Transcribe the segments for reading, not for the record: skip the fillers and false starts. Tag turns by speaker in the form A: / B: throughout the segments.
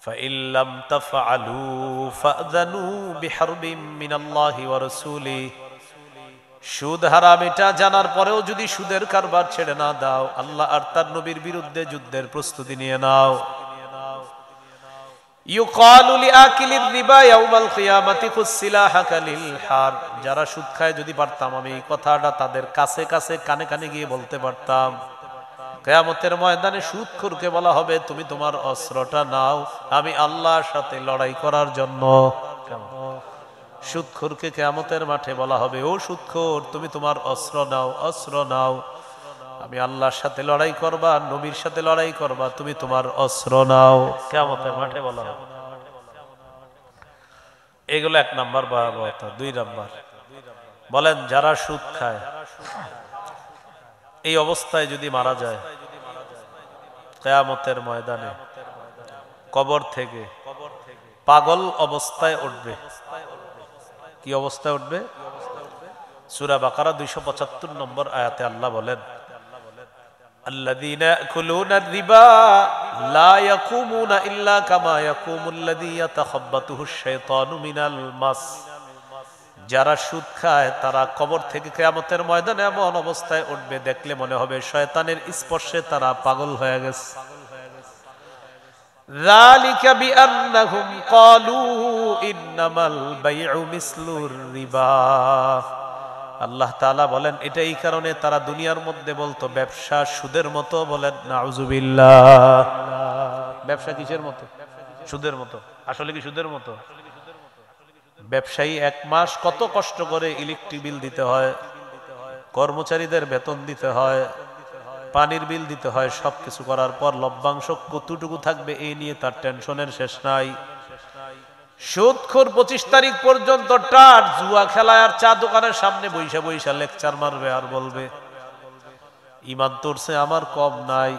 A: فإن لم تفعلوا فأذنوا بحرب من الله ورسوله সুদ হারাম এটা জানার পরেও যদি সুদের কারবার ছেড়ে না দাও, আল্লাহ আর তার নবীর বিরুদ্ধে যুদ্ধের প্রস্তুতি নিয়ে নাও। ইউকালু লিআকিলির রিবা ইয়াউমাল কিয়ামাতি খুসিলাহাকা লিল হার। যারা সুদ খায়, যদি পারতাম আমি এই কথাটা তাদের কাছে কাছে কানে কানে গিয়ে বলতে পারতাম, কিয়ামতের ময়দানে সুদখোরকে বলা হবে তুমি তোমার অস্ত্রটা নাও, আমি আল্লাহর সাথে লড়াই করার জন্য। সুদখোরকে কিয়ামতের মাঠে বলা হবে, ও সুদখোর তুমি তোমার অস্ত্র নাও, অস্ত্র নাও, আমি আল্লাহর সাথে লড়াই করবা, নবীর সাথে লড়াই করবা, তুমি তোমার অস্ত্র নাও, কিয়ামতের মাঠে বলা হবে। এগুলো 1 নাম্বার ভয়াবহতা। 2 নাম্বার, বলেন যারা সুদ খায় এই অবস্থায় যদি মারা যায়, কিয়ামতের ময়দানে কবর থেকে পাগল অবস্থায় উঠবে। কি অবস্থায় উঠবে? সূরা বাকারা 275 নম্বর আয়াতে আল্লাহ বলেন, আল্লাযীনা ইয়াকুলুনা আর-রিবা লা ইয়াকুমুনা ইল্লা কামা ইয়াকুমুল্লাযী ইয়াতাখাব্বাতুহুশ শাইতানু মিনাল মাস। যারা সুদ খায় তারা কবর থেকে কিয়ামতের ময়দানে এমন অবস্থায় উঠবে, দেখলে মনে হবে শয়তানের স্পর্শে তারা পাগল হয়ে গেছে। যালিকা বিআন্নাহুম ক্বালু ইন্নামাল বাইউ মিসলুর রিবা। আল্লাহ তাআলা বলেন এটা এই কারণে তারা দুনিয়ার মধ্যে বলতো ব্যবসা সুদের মতো। বলেন নাউযুবিল্লাহ। ব্যবসা কিসের মতো? সুদের মতো। আসলে কি সুদের মতো? ব্যবসায়ী 1 মাস কত কষ্ট করে ইলেকট্রিক বিল দিতে হয়, কর্মচারীদের বেতন দিতে হয়, পানির বিল দিতে হয়, সবকিছু করার পর লভ্যাংশ কতটুকু থাকবে এই নিয়ে তার টেনশনের শেষ নাই। সুদখোর 25 তারিখ পর্যন্ত টাট জুয়া খেলায় আর চা দোকানের সামনে বইসা বইসা লেকচার মারবে আর বলবে ঈমান তোরছে আমার কম নাই।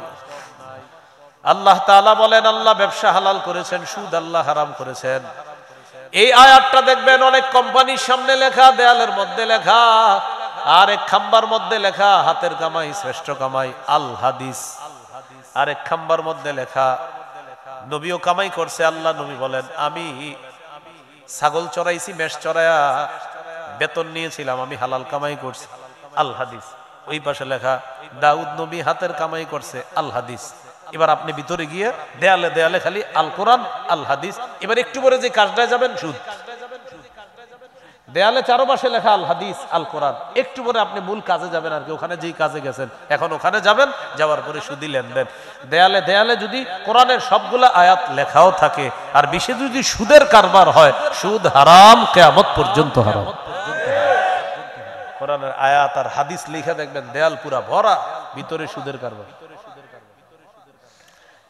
A: আল্লাহ তাআলা বলেন আল্লাহ ব্যবসা হালাল করেছেন, সুদ আল্লাহ হারাম করেছেন। এই আয়াতটা দেখবেন অনেক কোম্পানির সামনে লেখা, দেয়ালের মধ্যে লেখা, আর এক খাম্বার মধ্যে লেখা হাতের কামাই শ্রেষ্ঠ কামাই আল হাদিস। আর এক খাম্বার মধ্যে লেখা নবীও কামাই করছে। আল্লাহ নবী বলেন আমি ছাগল চড়াইছি, মেষ চড়ায়া বেতন নিয়েছিলাম, আমি হালাল কামাই করছি, আল হাদিস। ওই পাশে লেখা দাউদ নবী হাতের কামাই করছে, আল হাদিস। এবার আপনি ভিতরে গিয়ে দেয়ালে দেয়ালে খালি আল কোরআন আল হাদিস। এবার একটু পরে যে কাজটায় যাবেন সুদ। দেয়ালে চারপাশে লেখা আল হাদিস আল কোরআন, একটু পরে আপনি মূল কাজে যাবেন আর কি, ওখানে যেই কাজে গেছেন এখন ওখানে যাবেন, যাওয়ার পরে সুদি লেনদেন। দেয়ালে দেয়ালে যদি কোরআনের সবগুলা আয়াত লেখাও থাকে আর বিশেষ যদি সুদের কারবার হয়, সুদ হারাম, কিয়ামত পর্যন্ত হারাম। কোরআনের আয়াত আর হাদিস লেখা দেখবেন দেয়াল পুরা ভরা, ভিতরে সুদের কারবার।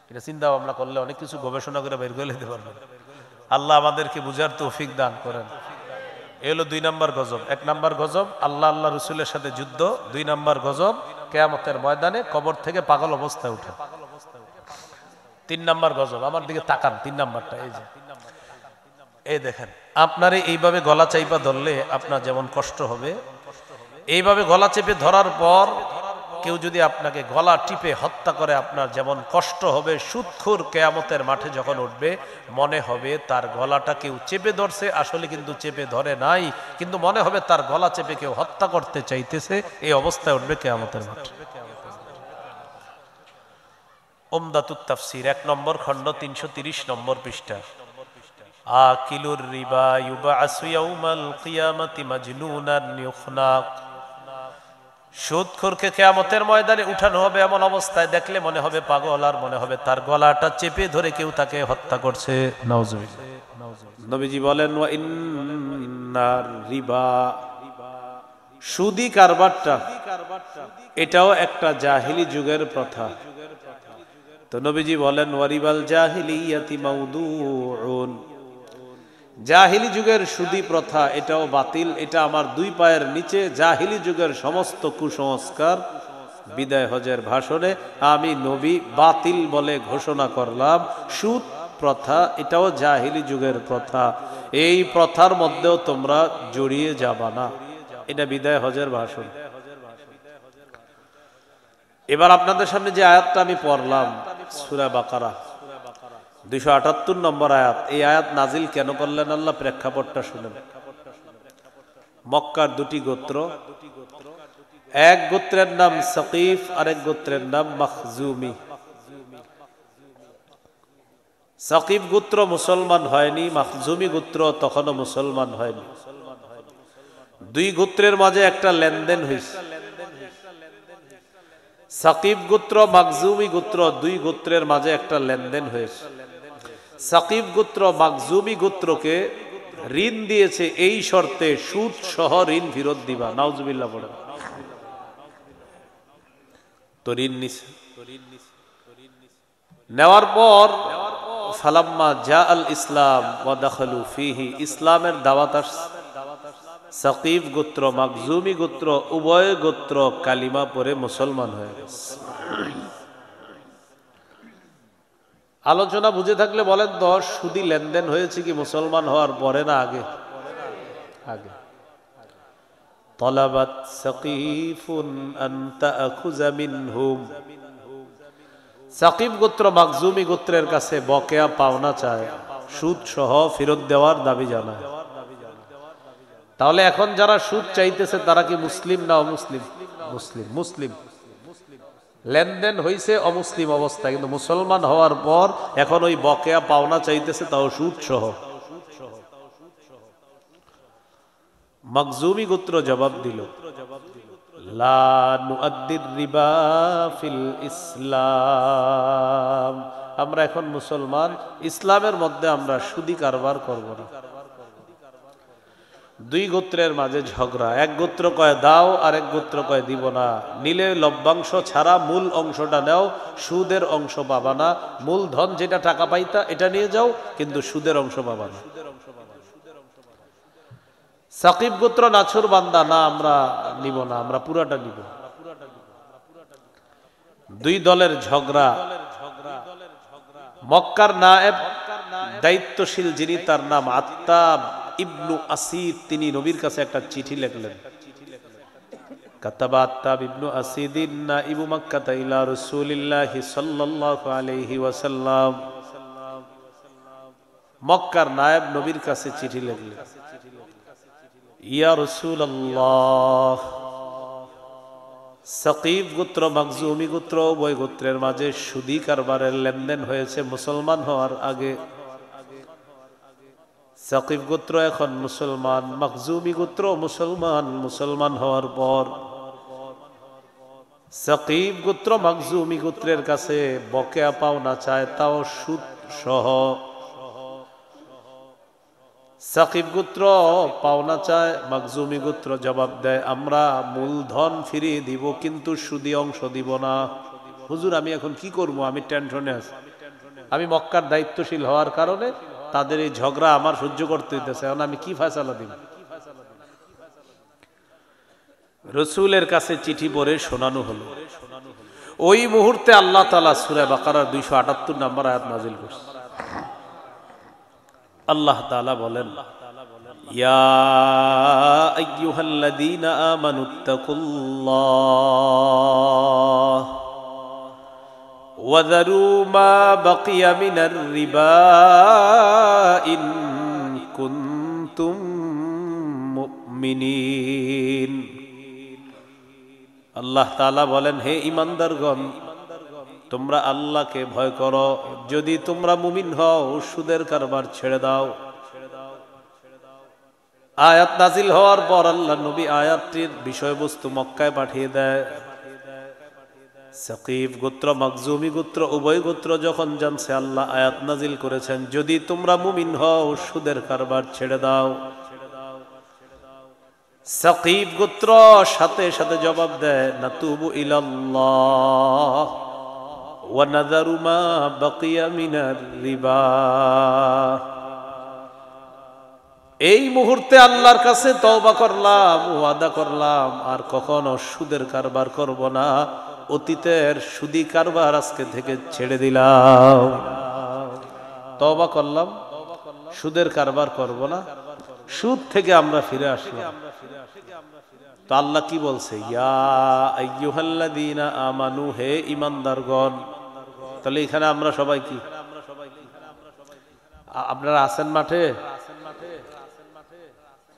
A: এটা চিন্তা ভাবনা করলে অনেক কিছু গবেষণা করে বের করে নিতে পারবেন। আল্লাহ আমাদেরকে বুঝার তৌফিক দান করেন। এ হলো 2 নাম্বার গজব। 1 নাম্বার গজব আল্লাহ আল্লাহ রসুলের সাথে যুদ্ধ। 2 নাম্বার গজব কিয়ামতের ময়দানে কবর থেকে পাগল অবস্থায় উঠে। 3 নাম্বার গজব, আমার দিকে তাকান। 3 নাম্বারটা এই যে, এই দেখেন, আপনারে এইভাবে গলা চাইপা ধরলে আপনার যেমন কষ্ট হবে, এইভাবে গলা চেপে ধরার পর কেউ যদি আপনাকে গলা টিপে হত্যা করে আপনার যেমন কষ্ট হবে, সুদখোর কিয়ামতের মাঠে যখন উঠবে মনে হবে তার গলাটা কেউ চেপে ধরছে, আসলে কিন্তু চেপে ধরে নাই, কিন্তু মনে হবে তার গলা চেপে কেউ হত্যা করতে চাইতেছে। এই অবস্থায় উঠবে কিয়ামতের মাঠে। উমদাতুত তাফসীর 1 নম্বর খণ্ড 330 নম্বর পৃষ্ঠা। আকিলুর রিবা ইউবাসু ইয়াউমাল কিয়ামাতি মাজনুনান ইউখনাক। সুদখোরকে কিয়ামতের ময়দানে উঠানো হবে এমন অবস্থায় দেখলে মনে হবে পাগল, আর মনে হবে তার গলাটা চেপে ধরে কেউ তাকে হত্যা করছে। নাউজুবিল্লাহ। নবীজি বলেন ওয়া ইন্নার রিবা, সুদি কারবারটা এটাও একটা জাহিলি যুগের প্রথা। তো নবীজি বলেন ওয়া রিবাল জাহিলিয়াতি মাউদুউন, জাহিলি যুগের সুদি প্রথা এটাও বাতিল, এটা আমার 2 পায়ের নিচে। জাহিলি যুগের সমস্ত কুসংস্কার বিদায় হজের ভাষণে আমি নবী বাতিল বলে ঘোষণা করলাম। সুদ প্রথা এটাও জাহিলি যুগের প্রথা, এই প্রথার মধ্যেও তোমরা জড়িয়ে যাবা না। এটা বিদায় হজের ভাষণ। এবার আপনাদের সামনে যে আয়াতটা আমি পড়লাম সূরা বাকারা, 278 নম্বর আয়াত। এই আয়াত নাজিল কেন করলেন আল্লাহ, প্রেক্ষাপটটা শুনেন। মক্কার দুটি গোত্র, এক গোত্রের নাম সাকিফ, আরেক গোত্রের নাম মাখজুমি। সাকিফ গোত্র মুসলমান হয়নি, মাখজুমি গোত্র তখনও মুসলমান হয়নি। দুই গোত্রের মাঝে একটা লেনদেন হয়েছে। সাকিফ গোত্র মাখজুমি গোত্র দুই গোত্রের মাঝে একটা লেনদেন হয়েছে। সাকিফ গোত্র মাখজুমি গোত্রকে ঋণ দিয়েছে এই শর্তে, সুদ সহ ঋণ ফেরত দিবা। নাউজুবিল্লাহ পড়ে। তো ঋণ নিছে, নেওয়ার পর ফালাম্মা জা আল ইসলাম ওয়া দাখালু ফিহি, ইসলামের দাওয়াত আসছে। সাকিফ গোত্র মাখজুমি গোত্র উভয় গোত্র কালিমা পড়ে মুসলমান হয়ে গেছে। আলোচনা বুঝে থাকলে বলেন তো, সুদি লেনদেন হয়েছে কি মুসলমান হওয়ার পরে না আগে? আগে। তলাবাত সাকিফুন আন তাআখুযা মিনহুম, সাকিফ গোত্র মাখজুমি গোত্রের কাছে বকেয়া পাওনা চায়, সুদ সহ ফেরত দেওয়ার দাবি জানায়। তাহলে এখন যারা সুদ চাইতেছে তারা কি মুসলিম না অমুসলিম? মুসলিম। মুসলিম। লেনদেন হইছে অমুসলিম অবস্থায়, কিন্তু মুসলমান হওয়ার পর এখন ওই বকেয়া পাওনা চাইতেছে, তাও সুদ সহ। মাখজুমি গোত্র জবাব দিল, লা নুআদ্দির রিবা ফিল ইসলাম, আমরা এখন মুসলমান, ইসলামের মধ্যে আমরা সুদি কারবার করব না। দুই গোত্রের মাঝে ঝগড়া, এক গোত্র কয় দাও, আরেক গোত্র কয় দিব না। নিলে লভ্যাংশ ছাড়া মূল অংশটা নাও, সুদের অংশ পাবা না। মূলধন যেটা টাকা পাইতা এটা নিয়ে যাও, কিন্তু সুদের অংশ পাবা না। সাকিব গোত্র নাছুর বান্দা, না আমরা নিব না, আমরা পুরাটা নিব। দুই দলের ঝগড়া। মক্কার নায়েব দায়িত্বশীল যিনি, তার নাম আত্তাব ইবনু আসিদ, তিনি নবীর কাছে একটা চিঠি লিখলেন। কাতাবা আত্তাব ইবনু আসিদিন নাইবু মক্কাতা ইলা রাসূলিল্লাহি সাল্লাল্লাহু আলাইহি ওয়াসাল্লাম। মক্কার নায়েব নবীর কাছে চিঠি লিখলেন, ইয়া রাসূলুল্লাহ, সাকিফ গোত্র মাখজুমি গোত্র উভয় গোত্রের মাঝে সুদি কারবারের লেনদেন হয়েছে মুসলমান হওয়ার আগে। সাকিফ গোত্র এখন মুসলমান, মাখজুমি গোত্র মুসলমান। মুসলমান হওয়ার পর সাকিফ গোত্র মাখজুমি গোত্রের কাছে বকেয়া পাওনা চায়, তাও সুদ সহ। সাকিফ গোত্র পাওনা চায়, মাখজুমি গোত্র জবাব দেয়, আমরা মূলধন ফিরিয়ে দিব, কিন্তু সুদি অংশ দিব না। হুজুর আমি এখন কি করব, আমি টেনশনে আছি। আমি মক্কার দায়িত্বশীল হওয়ার কারণে তাদের এই ঝগড়া আমার সহ্য করতে হইতেছে, এখন আমি কি ফয়সালা দিব? রাসূলের কাছে চিঠি পড়ে শোনানো হলো। ওই মুহূর্তে আল্লাহ তাআলা সূরা বাকারার 278 নম্বর আয়াত নাযিল করলেন। আল্লাহ তাআলা বলেন, ইয়া আইয়ুহাল্লাযীনা আমানুত্তাকুল্লাহ ওয়াযারু মা বাকিয়া মিনার রিবা ইন কুনতুম মুমিনিন। আল্লাহ তাআলা বলেন, হে ঈমানদারগণ, তোমরা আল্লাহকে ভয় করো, যদি তোমরা মুমিন হও, সুদের কারবার ছেড়ে দাও। আয়াত নাজিল হওয়ার পর আল্লাহ নবী আয়াতটির বিষয়বস্তু মক্কায় পাঠিয়ে দেয়। সাকিফ গোত্র মাখজুমি গোত্র উভয় গোত্র যখন জানছে আল্লাহ আয়াত নাজিল করেছেন, যদি তোমরা মুমিন হও, সুদের কারবার ছেড়ে দাও। সাকিফ গোত্র সাথে সাথে জবাব দেয়, নাতুবু ইলাল্লাহ ওয়া নাযারু মা বাকিয়া মিনার রিবা। এই মুহূর্তে আল্লাহর কাছে তওবা করলাম, ওয়াদা করলাম, আর কখনো সুদের কারবার করব না। অতীতের সুদি কারবার আজকে থেকে ছেড়ে দিলাম। তওবা করলাম, সুদের কারবার করব না, সুদ থেকে আমরা ফিরে আসলাম। তো আল্লাহ কি বলছে, ইয়া আইয়ুহাল্লাযীনা আমানু, হে ঈমানদারগণ। তাহলে এখানে আমরা সবাই কি? আপনারা আছেন মাঠে?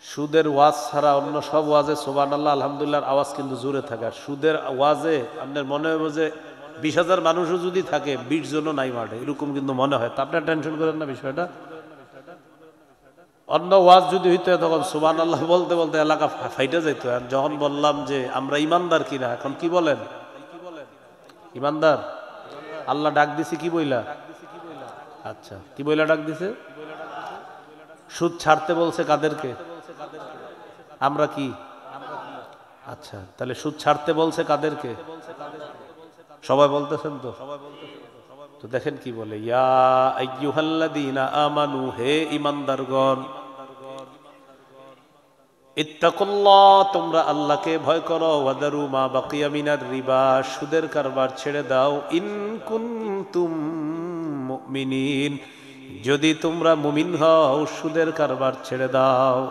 A: সুদের ওয়াজ ছাড়া অন্য সব ওয়াজে সুবহানাল্লাহ আলহামদুলিল্লাহর আওয়াজ কিন্তু জোরে থাকে, আর সুদের ওয়াজে আপনার মনে হবে যে 20,000 মানুষও যদি থাকে 20 জনও নাই মাঠে, এরকম কিন্তু মনে হয়। তা আপনার টেনশন করেন না বিষয়টা। অন্য ওয়াজ যদি হইতো তখন সুবহানাল্লাহ বলতে বলতে এলাকা ফাইটা যেত। আর যখন বললাম যে আমরা ইমানদার কিনা, এখন কি বলেন? ইমানদার। আল্লাহ ডাক দিছে কি বইলা? আচ্ছা, কি বইলা ডাক দিছে? সুদ ছাড়তে বলছে কাদেরকে? আমরা কি? আচ্ছা, তাহলে সুদ ছাড়তে বলছে কাদেরকে? সবাই বলতেছেন তো? তো দেখেন কি বলে, ইয়া আইয়ুহাল্লাযীনা আমানু, হে ঈমানদারগণ, ইত্তাকুল্লাহ, তোমরা আল্লাহকে ভয় করো, ওয়াদারু মা বাকিয়া মিনার রিবা, সুদের কারবার ছেড়ে দাও, ইন কুনতুম মুমিনিন, যদি তোমরা মুমিন হও সুদের কারবার ছেড়ে দাও।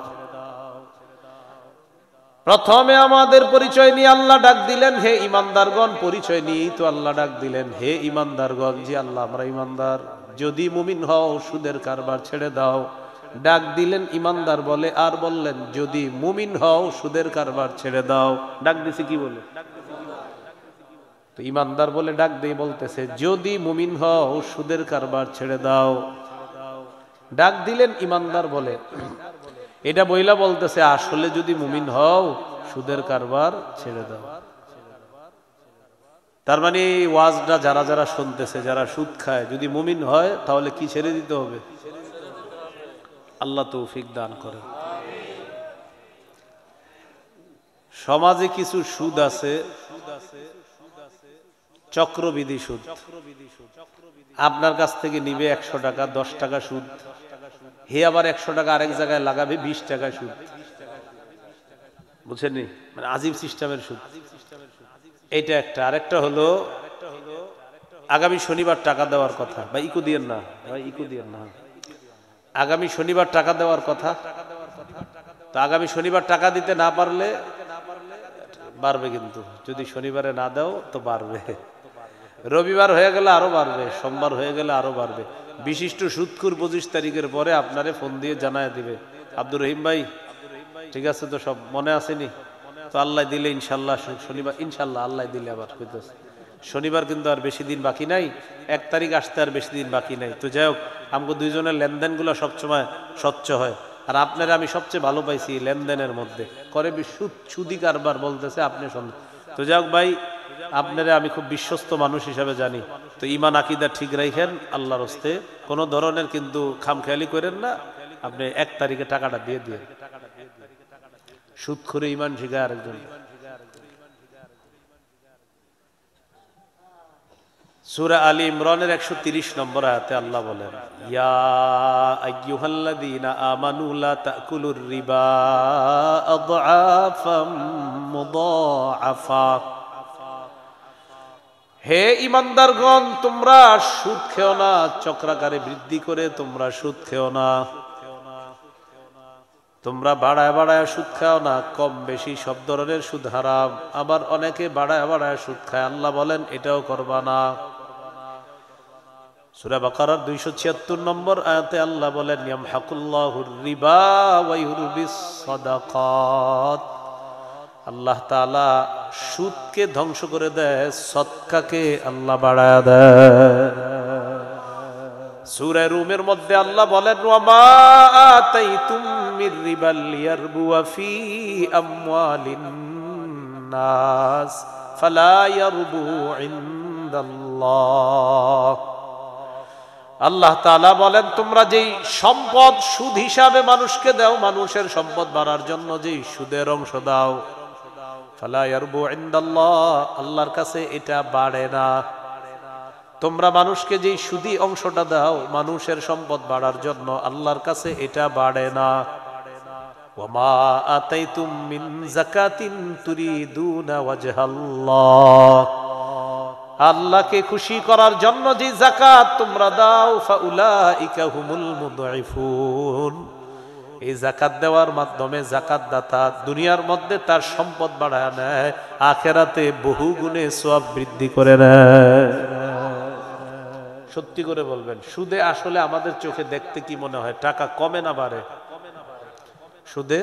A: প্রথমে আমাদের পরিচয় নিয়ে আল্লাহ ডাক দিলেন হে ইমানদারগণ, পরিচয় নিয়েই তো আল্লাহ ডাক দিলেন হে ইমানদারগণ, জি আল্লাহ আমরা ইমানদার, যদি মুমিন হও সুদের কারবার ছেড়ে দাও। ডাক দিলেন ইমানদার বলে, আর বললেন যদি মুমিন হও সুদের কারবার ছেড়ে দাও। ডাক দিছে কি বলে? তো ইমানদার বলে ডাক দিয়ে বলতেছে যদি মুমিন হও সুদের কারবার ছেড়ে দাও। ডাক দিলেন ইমানদার বলে, এটা বইলা বলতেছে আসলে যদি মুমিন হও সুদের কারবার ছেড়ে দাও। তার মানে ওয়াজটা যারা যারা শুনতেছে, যারা সুদ খায়, যদি মুমিন হয় তাহলে কি ছেড়ে দিতে হবে? আল্লাহ তৌফিক দান করে। সমাজে কিছু সুদ আছে, চক্রবিধি সুদ। আপনার কাছ থেকে নিবে 100 টাকা, 10 টাকা সুদ, হে আবার 100 টাকা আরেক জায়গায় লাগাবে 20 টাকা সুদ। বুঝছেননি? মানে আজীব সিস্টেমের সুদ এইটা একটা। আরেকটা হলো আগামী শনিবার টাকা দেওয়ার কথা, বা ইকো দিয়েন না ভাই, ইকো দিয়েন না, আগামী শনিবার টাকা দেওয়ার কথা। তো আগামী শনিবার টাকা দিতে না পারলে বাড়বে, কিন্তু যদি শনিবারে না দাও তো বাড়বে। রবিবার হয়ে গেলে আরো বাড়বে, সোমবার হয়ে গেলে আরো বাড়বে। বিশিষ্ট সুদখোর 25 তারিখের পরে আপনারে ফোন দিয়ে জানায় দিবে, আব্দুর রহিম ভাই ঠিক আছে তো, সব মনে আসেনি তো, আল্লাহ দিলে ইনশাল্লাহ শনিবার, ইনশাল্লাহ আল্লাহ দিলে আবার কইতেছে শনিবার কিন্তু আর বেশি দিন বাকি নাই, 1 তারিখ আসতে আর বেশি দিন বাকি নাই। তো যাই হোক, আমাকে দুইজনের লেনদেনগুলো সবসময় স্বচ্ছ হয়, আর আপনারা আমি সবচেয়ে ভালো পাইছি লেনদেনের মধ্যে করে সুদি কারবার বলতেছে আপনি সন্দেহ। তো যাই হোক ভাই, আপনারা আমি খুব বিশ্বস্ত মানুষ হিসাবে জানি, তো ইমান আকিদা ঠিক রাখেন আল্লাহর হস্তে, কোনো ধরনের কিন্তু খামখেয়ালি করেন না। আপনি 1 তারিখে টাকাটা দিয়ে দিয়ে, সুদ করে ইমান শিখায় আরেকজন। সূরা আলী ইমরানের 130 নম্বর আয়াতে আল্লাহ বলেন, ইয়া আইয়ুহাল্লাযীনা আমানু লা তাকুলুর রিবা আদআফাম মুদাআফা, হে ইমানদারগণ তোমরা সুদ খেও না, চক্রাকারে বৃদ্ধি করে তোমরা সুদ খেও না, তোমরা বাড়ায় বাড়ায় সুদ খাও না, কম বেশি সব ধরনের সুদ হারাম। আবার অনেকে বাড়ায় বাড়ায় সুদ খায়, আল্লাহ বলেন এটাও করবা না। সূরা বাকারার 276 নম্বর আয়াতে আল্লাহ বলেন, ইয়ামহাকুল্লাহুর রিবা ওয়া ইউরবিস সাদাকাত, আল্লাহ তাআলা সুদকে ধ্বংস করে দেয়, সদকাকে আল্লাহ বাড়ায় দেয়। সূরা রুমের মধ্যে আল্লাহ বলেন, ওয়া মা আতাইতুম মির রিবাল ইয়ারবুয়া ফি আমওয়ালিন নাস ফালা ইয়ারবু ইনদাল্লাহ, আল্লাহ তাআলা বলেন তোমরা যেই সম্পদ সুদ হিসাবে মানুষকে দাও, মানুষের সম্পদ বাড়ার জন্য যেই সুদের অংশ দাও, ফালা ইয়ারবু ইনদাল্লাহ, আল্লাহর কাছে এটা বাড়ে না। তোমরা মানুষকে যেই সুদি অংশটা দাও মানুষের সম্পদ বাড়ার জন্য, আল্লাহর কাছে এটা বাড়ে না। ওয়া মা আতাইতুম মিন যাকাতিন তুরিদুনা ওয়াজহাল্লাহ, আল্লাহকে খুশি করার জন্য যে যাকাত তোমরা দাও, ফাউলাইকা হুমুল মুদঈফুন, এই যাকাত দেওয়ার মাধ্যমে যাকাত দাতা দুনিয়ার মধ্যে তার সম্পদ বাড়ায় নেয়, আখিরাতে বহু গুণে সওয়াব বৃদ্ধি করে নেয়। সত্যি করে বলবেন, সুদে আসলে আমাদের চোখে দেখতে কি মনে হয়? টাকা কমে না বাড়ে? সুদে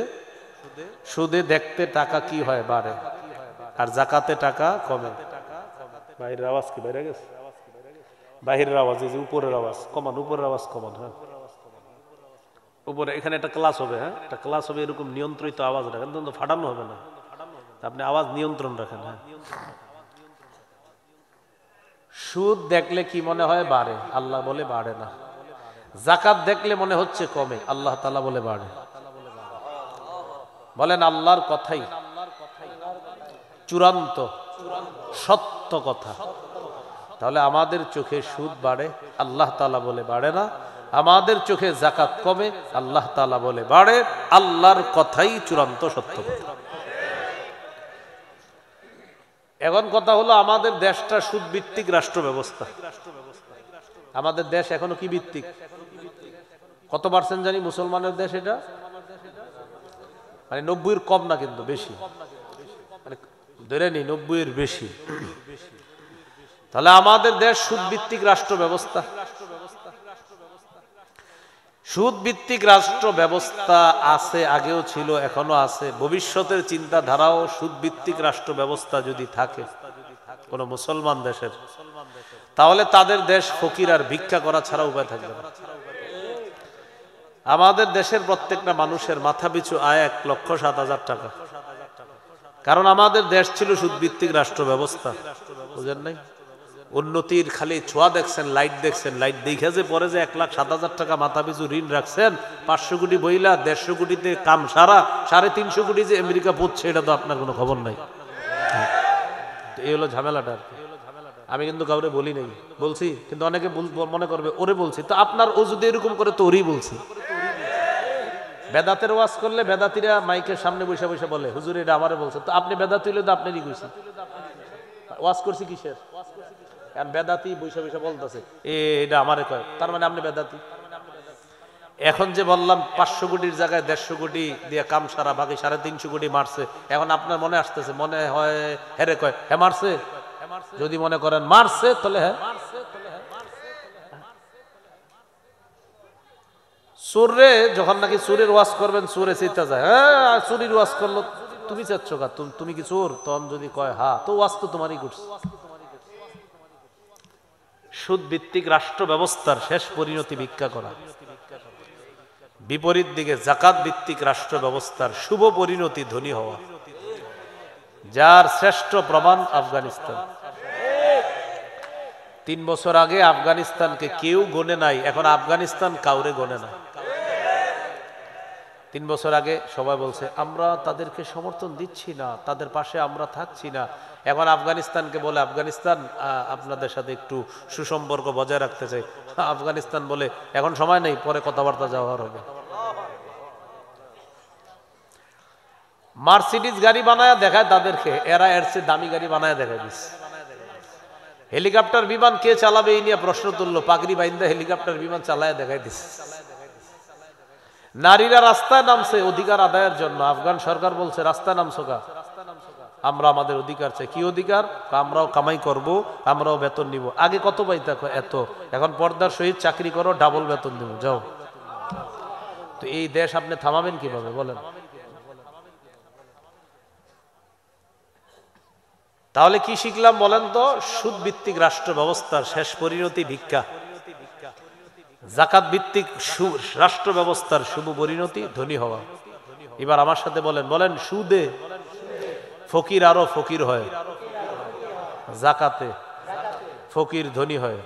A: সুদে দেখতে টাকা কি হয়? বাড়ে। আর জাকাতে টাকা কমে। বাইরের আওয়াজ কি বাইরে গেছে? বাহিরের আওয়াজ, এই যে উপরের আওয়াজ কমান, উপরের আওয়াজ কমান। হ্যাঁ, উপরে এখানে একটা ক্লাস হবে। হ্যাঁ, একটা ক্লাস হবে, এরকম নিয়ন্ত্রিত আওয়াজ রাখেন, তো ফাটানো হবে না, আপনি আওয়াজ নিয়ন্ত্রণ রাখেন। হ্যাঁ, সুদ দেখলে কি মনে হয়? বাড়ে। আল্লাহ বলে বাড়ে না। জাকাত দেখলে মনে হচ্ছে কমে, আল্লাহ তাআলা বলে বাড়ে। বলেন আল্লাহর কথাই চূড়ান্ত সত্য কথা। তাহলে আমাদের চোখে সুদ বাড়ে, আল্লাহ তাআলা বলে বাড়ে না। আমাদের চোখে জাকাত কমে, আল্লাহ তাআলা বলে বাড়ে। আল্লাহর কথাই চূড়ান্ত সত্য কথা। এখন কথা হলো, আমাদের দেশটা সুদ ভিত্তিক রাষ্ট্র ব্যবস্থা। আমাদের দেশ এখনো কি ভিত্তিক? কত পার্সেন্ট জানি মুসলমানের দেশ এটা? মানে 90-এর কম না, কিন্তু বেশি, মানে ধরে নি 90-এর বেশি। তাহলে আমাদের দেশ সুদ ভিত্তিক রাষ্ট্র ব্যবস্থা। সুদ ভিত্তিক রাষ্ট্র ব্যবস্থা আছে, আগেও ছিল, এখনো আছে। ভবিষ্যতের চিন্তাধারাও সুদ ভিত্তিক রাষ্ট্র ব্যবস্থা যদি থাকে কোন মুসলমান দেশের, তাহলে তাদের দেশ ফকির আর ভিক্ষা করা ছাড়া উপায় থাকবে না। আমাদের দেশের প্রত্যেকটা মানুষের মাথা পিছু আয় 1,07,000 টাকা। কারণ আমাদের দেশ ছিল সুদভিত্তিক রাষ্ট্র ব্যবস্থা। বুঝেন নাই? উন্নতির খালি ছোঁয়া দেখছেন, লাইট দেখছেন, লাইট দেখে যে পরে যে 1,07,000 টাকা মাথা পিছু ঋণ রাখছেন, 500 কোটি বইলা 150 কোটিতে কাম সারা, 350 কোটি যে আমেরিকা পড়ছে, এটা তো আপনার কোনো খবর নাই। এই হলো ঝামেলাটা। আমি কিন্তু কাউরে বলি নাই, বলছি, কিন্তু অনেকে মনে করবে ওরে বলছি। তো আপনার ও যদি এরকম করে তো ওরই বলছি। বেদাতের ওয়াজ করলে বেদাতিরা মাইকের সামনে বসে বসে বলে, হুজুর এটা আমারে বলছে। তো আপনি বেদাতি হলে তো আপনারই কইছি, ওয়াজ করছি কিসের? কারণ বেদাতি বসে বসে বলতেছে এটা আমারে কয়, তার মানে আপনি বেদাতি। এখন যে বললাম 500 কোটির জায়গায় 150 কোটি দিয়ে কাম সারা, বাকি 350 কোটি মারছে, এখন আপনার মনে আসতেছে, মনে হয় হেরে কয় হ্যাঁ মারছে। যদি মনে করেন মারছে, তাহলে হ্যাঁ। চোরে যখন নাকি চোরের ওয়াজ করবেন, চোরে চিন্তা যায়, হ্যাঁ চুরির ওয়াজ করলো, তুমি চাচ্ছ কা, তুমি কি চোর? তখন যদি কয় হ্যাঁ, তো ওয়াজ তো তোমারই করছে। সুদ ভিত্তিক রাষ্ট্র ব্যবস্থার শেষ পরিণতি ভিক্ষা করা। বিপরীত দিকে জাকাত ভিত্তিক রাষ্ট্র ব্যবস্থার শুভ পরিণতি ধনী হওয়া, যার শ্রেষ্ঠ প্রমাণ আফগানিস্তান। 3 বছর আগে আফগানিস্তানকে কেউ গনে নাই, এখন আফগানিস্তান কাউরে গনে না। 3 বছর আগে সবাই বলছে আমরা তাদেরকে সমর্থন দিচ্ছি না, তাদের পাশে আমরা থাকছি না। এখন আফগানিস্তানকে বলে আফগানিস্তান আপনাদের সাথে একটু সুসম্পর্ক বজায় রাখতে চাই। আফগানিস্তান বলে এখন সময় নেই, পরে কথাবার্তা যাওয়ার হবে। মার্সিডিজ গাড়ি বানায় দেখায় তাদেরকে, এরা এর চেয়ে দামি গাড়ি বানায় দেখায় দিচ্ছে। হেলিকপ্টার বিমান কে চালাবে এই নিয়ে প্রশ্ন তুললো, পাগড়ি বাইন্দা হেলিকপ্টার বিমান চালায় দেখায় দিচ্ছে। নারীরা রাস্তায় নামছে অধিকার আদায়ের জন্য। আফগান সরকার বলছে রাস্তায় নামছো কা? আমরা আমাদের অধিকার চাই। কি অধিকার? আমরাও কামাই করব, আমরাও বেতন নিব। আগে কত পাইতা? এত। এখন পর্দার সহিত চাকরি করো, ডাবল বেতন দিব, যাও। তো এই দেশ আপনি থামাবেন কিভাবে বলেন? তাহলে কি শিখলাম বলেন তো? সুদ ভিত্তিক রাষ্ট্র ব্যবস্থার শেষ পরিণতি ভিক্ষা। জাকাত ভিত্তিক রাষ্ট্র ব্যবস্থার শুভ পরিণতি ধনী হওয়া। এবার আমার সাথে বলেন, বলেন সুদে ফকির আরো ফকির হয়, জাকাতে ফকির ধনী হয়।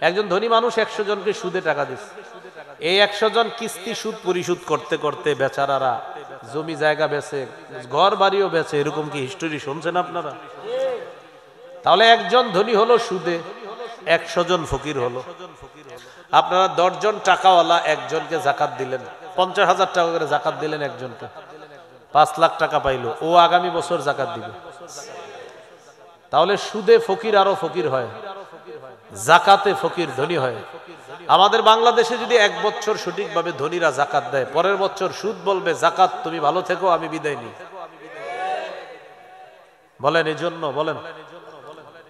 A: একজন ধনী মানুষ 100 জনকে সুদে টাকা দিচ্ছে। এই 100 জন কিস্তি সুদ পরিশোধ করতে করতে বেচারারা জমি জায়গা বেচে, ঘর বাড়িও বেচে। এরকম কি হিস্টোরি শুনছেন আপনারা? তাহলে একজন ধনী হলো সুদে, 100 জন ফকির হলো। আপনারা 10 জন টাকাওয়ালা একজনকে জাকাত দিলেন, 50,000 টাকা করে জাকাত দিলেন একজনকে, 5 লাখ টাকা পাইলো। ও আগামী বছর জাকাত দিবে। তাহলে সুদে ফকির আরো ফকির হয়, জাকাতে ফকির ধনী হয়। আমাদের বাংলাদেশে যদি 1 বছর সঠিকভাবে ধনীরা জাকাত দেয়, পরের বছর সুদ বলবে জাকাত তুমি ভালো থেকো, আমি বিদায় নিই। বলেন এই জন্য, বলেন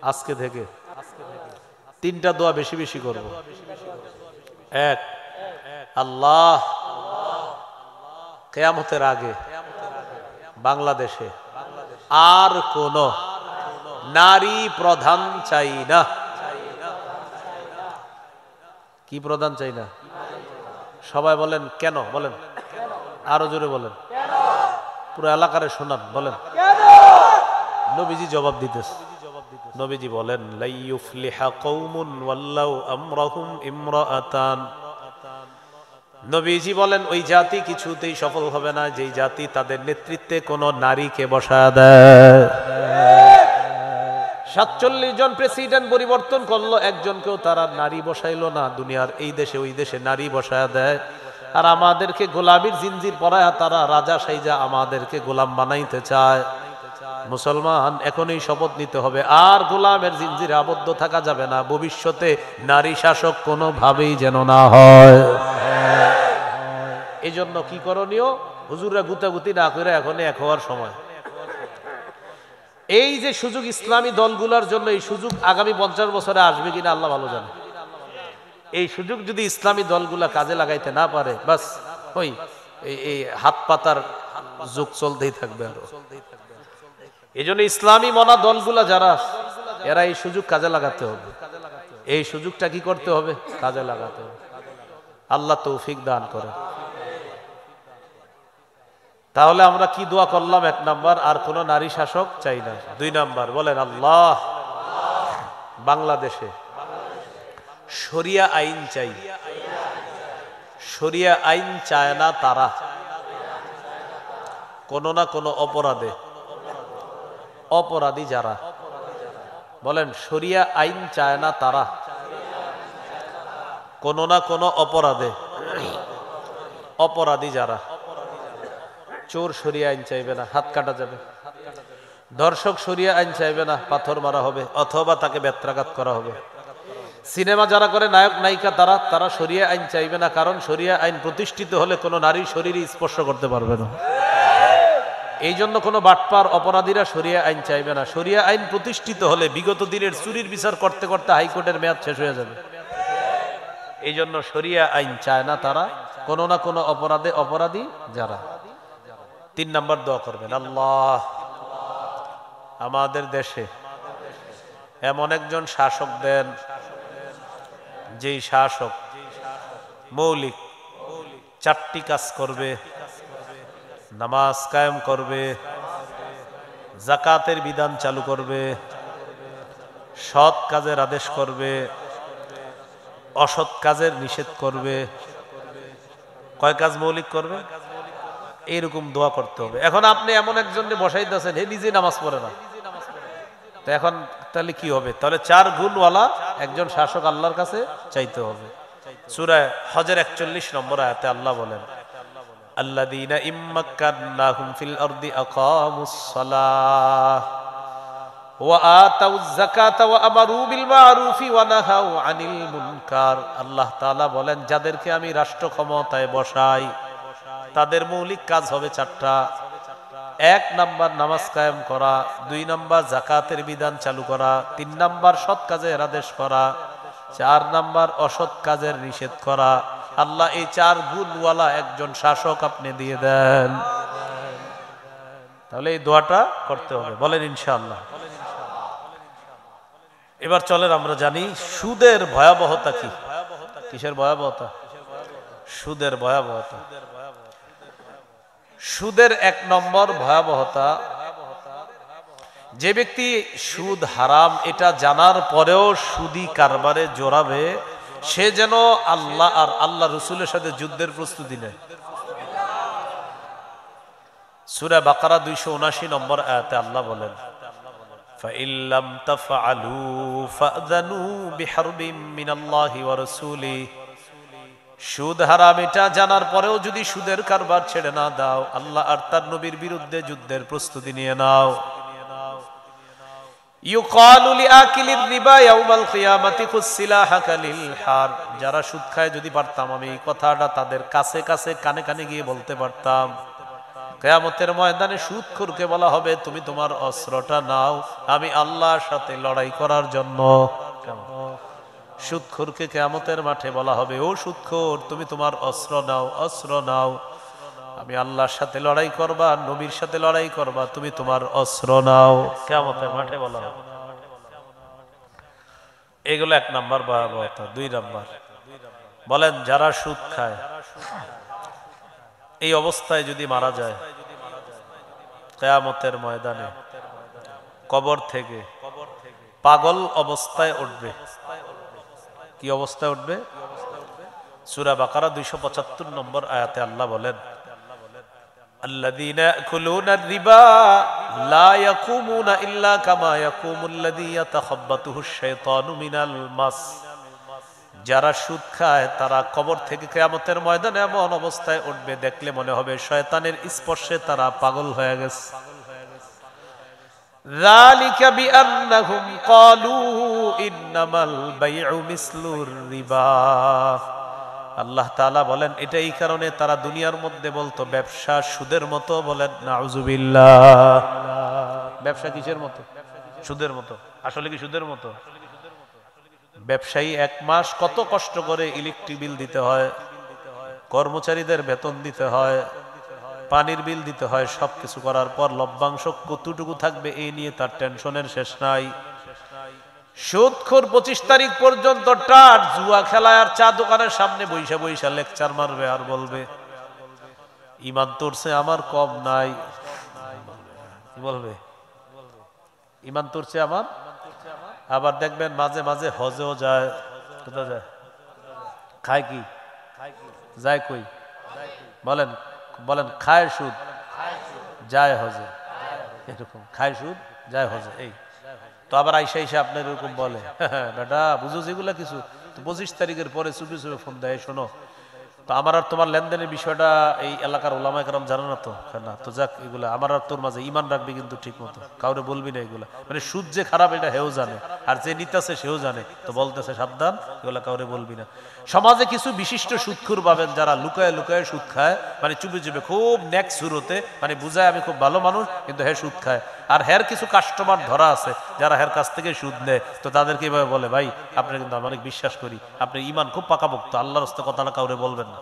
A: আজকে থেকে তিনটা দোয়া বেশি বেশি করব। এক, আল্লাহ কিয়ামতের আগে বাংলাদেশে আর কোন নারী প্রধান চাই না। কি প্রধান চাই না? সবাই বলেন কেন? বলেন আরো জোরে বলেন, পুরো এলাকারে শোনান, বলেন। নবীজি জবাব দিতেছে। নবীজি বলেন লা ইউফলিহা কওমুন ওয়াল্লাউ আমরাহুম ইমরাআতান। নবীজি বলেন ওই জাতি কিছুতেই সফল হবে না যেই জাতি তাদের নেতৃত্বে কোন নারীকে বসায় দেয়। 47 জন প্রেসিডেন্ট পরিবর্তন করলো, একজনকেও তারা নারী বসাইলো না। দুনিয়ার এই দেশে ওই দেশে নারী বসায় দেয়, আর আমাদেরকে গোলামির জিনজির পরায়া তারা রাজা সাইজা আমাদেরকে গোলাম বানাইতে চায়। মুসলমান এখনই শপথ নিতে হবে, আর গোলামের জিনজিরে আবদ্ধ থাকা যাবে না। ভবিষ্যতে নারী শাসক কোনোভাবেই যেন না হয়। এই জন্য কি করণীয়? হুজুররা গুতাগুতি না করে এখন এক হওয়ার সময়। এই যে সুযোগ ইসলামী দলগুলোর জন্য, এই সুযোগ আগামী 50 বছরে আসবে কিনা আল্লাহ ভালো জানে। এই সুযোগ যদি ইসলামী দলগুলা কাজে লাগাইতে না পারে, বাস ওই এই হাত পাতার যুগ চলতেই থাকবে। আরো এই জন্য ইসলামী মনা দলগুলা যারা, এরা এই সুযোগ কাজে লাগাতে হবে। এই সুযোগটা কি করতে হবে? কাজে লাগাতে হবে। আল্লাহ তৌফিক দান করে। তাহলে আমরা কি দোয়া করলাম? 1 নাম্বার, আর কোন নারী শাসক চাই না। 2 নাম্বার বলেন আল্লাহ বাংলাদেশে শরিয়া আইন চাই। শরিয়া আইন চায় না তারা কোন না কোন অপরাধে, অপরাধী যারা, বলেন শরিয়া আইন চায় না তারা কোন না কোন অপরাধে, অপরাধী যারা। চোর শরিয়া আইন চাইবে না, হাত কাটা যাবে। ধর্ষক শরিয়া আইন চাইবে না, পাথর মারা হবে অথবা তাকে বেত্রাঘাত করা হবে। সিনেমা যারা করে নায়ক নায়িকা, তারা শরিয়া আইন চাইবে না, কারণ শরিয়া আইন প্রতিষ্ঠিত হলে কোনো নারীর শরীরে স্পর্শ করতে পারবে না। এই জন্য কোনো বাটপার অপরাধীরা শরিয়া আইন চাইবে না। শরিয়া আইন প্রতিষ্ঠিত হলে বিগত দিনের চুরির বিচার করতে করতে হাইকোর্টের মেয়াদ শেষ হয়ে যাবে। এই জন্য শরিয়া আইন চায় না তারা কোনো না কোনো অপরাধে অপরাধী যারা। 3 নাম্বার দোয়া করবেন, আল্লাহ আমাদের দেশে এমন একজন শাসক দেন, যেই শাসক মৌলিক 4টি কাজ করবে। নামাজ কায়েম করবে, যাকাতের বিধান চালু করবে, সৎ কাজের আদেশ করবে, অসৎ কাজের নিষেধ করবে। কয় কাজ মৌলিক করবে? এইরকম দোয়া করতে হবে। এখন আপনি এমন একজনকে বসাইতেছেন, হে নিজে নামাজ পড়ে না, তো এখন তাহলে কি হবে? তাহলে 4 গুণওয়ালা একজন শাসক আল্লাহর কাছে চাইতে হবে। সূরা হজের 41 নম্বর আয়াতে আল্লাহ বলেন, আল্লাযীনা ইম্মাক্কান্নাহুম ফিল আরদি আকামুস সালাহ ওয়া আতাউয যাকাতা ওয়া আমারু বিল মা'রুফি ওয়া নাহাউ আনিল মুনকার। আল্লাহ তাআলা বলেন, যাদেরকে আমি রাষ্ট্র ক্ষমতায় বসাই তাদের মৌলিক কাজ হবে 4টা। 1 নাম্বার নামাজ কায়েম করা, 2 নাম্বার যাকাতের বিধান চালু করা, 3 নাম্বার সৎ কাজের আদেশ করা, 4 নাম্বার অসৎ কাজের নিষেধ করা। আল্লাহ এই 4 গুণওয়ালা একজন শাসক আপনি দিয়ে দেন। তাহলে এই দোয়াটা করতে হবে, বলেন ইনশাআল্লাহ। এবার চলেন আমরা জানি সুদের ভয়াবহতা কি। কিসের ভয়াবহতা? সুদের ভয়াবহতা। সুদের 1 নম্বর ভয়াবহতা, যে ব্যক্তি সুদ হারাম এটা জানার পরেও সুদি কারবারে জড়াবে, সে যেন আল্লাহ আর আল্লাহ রসুলের সাথে যুদ্ধের প্রস্তুতি নেয়। সূরা বাকারা 279 নম্বর আয়াতে আল্লাহ বলেন, فَإِن لَّمْ تَفْعَلُوا فَأْذَنُوا بِحَرْبٍ مِّنَ اللَّهِ وَرَسُولِهِ। সুদ হারাম এটা জানার পরেও যদি সুদের কারবার ছেড়ে না দাও, আল্লাহ আর তার নবীর বিরুদ্ধে যুদ্ধের প্রস্তুতি নিয়ে নাও। ইউকালু লিআকিলির রিবা ইয়াউমাল কিয়ামাতি খুসিলাহাকা লিল হার। যারা সুদ খায়, যদি পারতাম আমি এই কথাটা তাদের কাছে কাছে কানে কানে গিয়ে বলতে পারতাম, কিয়ামতের ময়দানে সুদখোরকে বলা হবে, তুমি তোমার অস্ত্রটা নাও, আমি আল্লাহর সাথে লড়াই করার জন্য। সুদখোরকে কিয়ামতের মাঠে বলা হবে, ও সুদখোর, তুমি তোমার অস্ত্র নাও, অস্ত্র নাও। আমি আল্লাহর সাথে লড়াই করবা, নবীর সাথে লড়াই করবা, তুমি তোমার অস্ত্র নাও। কিয়ামতের মাঠে বলা হবে। এগুলো 1 নাম্বার ভয়াবহতা। 2 নাম্বার, বলেন যারা সুদ খায় এই অবস্থায় যদি মারা যায়, কিয়ামতের ময়দানে কবর থেকে পাগল অবস্থায় উঠবে। কি অবস্থায় উঠবে? সূরা বাকারা 275 নম্বর আয়াতে আল্লাহ বলেন, আল্লাযীনা ইয়াকুলুনা আর-রিবা লা ইয়াকুমুনা ইল্লা কামা ইয়াকুমুল্লাযী ইয়াতাখাব্বাতুহুশ শাইতানু মিনাল মাস। যারা সুদ খায় তারা কবর থেকে কিয়ামতের ময়দানে এমন অবস্থায় উঠবে, দেখলে মনে হবে শয়তানের স্পর্শে তারা পাগল হয়ে গেছে। যালিকা বিআন্নাহুম ক্বালু ইন্নামাল বাইউ মিসলুর রিবা। আল্লাহ তাআলা বলেন এটা এই কারণে তারা দুনিয়ার মধ্যে বলতো ব্যবসা সুদের মতো। বলেন নাউজুবিল্লাহ। ব্যবসা কিসের মতো? সুদের মতো। আসলে কি সুদের মতো? ব্যবসায়ী 1 মাস কত কষ্ট করে ইলেকট্রিক বিল দিতে হয়, কর্মচারীদের বেতন দিতে হয়, পানির বিল দিতে হয়, সবকিছু করার পর লভ্যাংশ কতটুকু থাকবে এই নিয়ে তার টেনশনের শেষ নাই। সুদখোর 25 তারিখ পর্যন্ত টাট জুয়া খেলায় আর চা দোকানের সামনে বৈশা বৈশা লেকচার মারবে আর বলবে ঈমান তোরছে আমার কম নাই। কি বলবে? ঈমান তোরছে আমার। আবার দেখবেন মাঝে মাঝে হজেও যায়। কোথায় যায়? খায় কি? যায় কই? বলেন বলেন। খায় সুদ, যায় হজে। এরকম খায় সুদ, যায় হজে। এই তো আবার আইসা আইসা আপনার এরকম বলে, বেটা বুঝো যেগুলা কিছু, তো 25 তারিখের পরে চুপি চুপি ফোন দেয়, শোনো তো আমার আর তোমার লেনদেনের বিষয়টা এই এলাকার ওলামায়ে কেরাম জানে না তো। না তো যাক, এগুলা আমার আর তোর মাঝে ঈমান রাখবি কিন্তু ঠিক মতো, কাউরে বলবি না এগুলা। মানে সুদ যে খারাপ এটা হেও জানে, আর যে নিতেছে সেও জানে, তো বলতেছে সাবধান, এগুলা কাউরে বলবি না। সমাজে কিছু বিশিষ্ট সুদখোর পাবেন যারা লুকায় লুকায় সুদ খায়, মানে চুপে চুপে খুব নেক সুরতে, মানে বুঝায় আমি খুব ভালো মানুষ, কিন্তু হে সুদ খায়। আর হের কিছু কাস্টমার ধরা আছে যারা হের কাছ থেকে সুদ নেয়, তো তাদেরকে এভাবে বলে, ভাই আপনি কিন্তু অনেক বিশ্বাস করি, আপনার ঈমান খুব পাকাপোক্ত, আল্লাহর রাস্তে কথাটা কাউরে বলবেন না,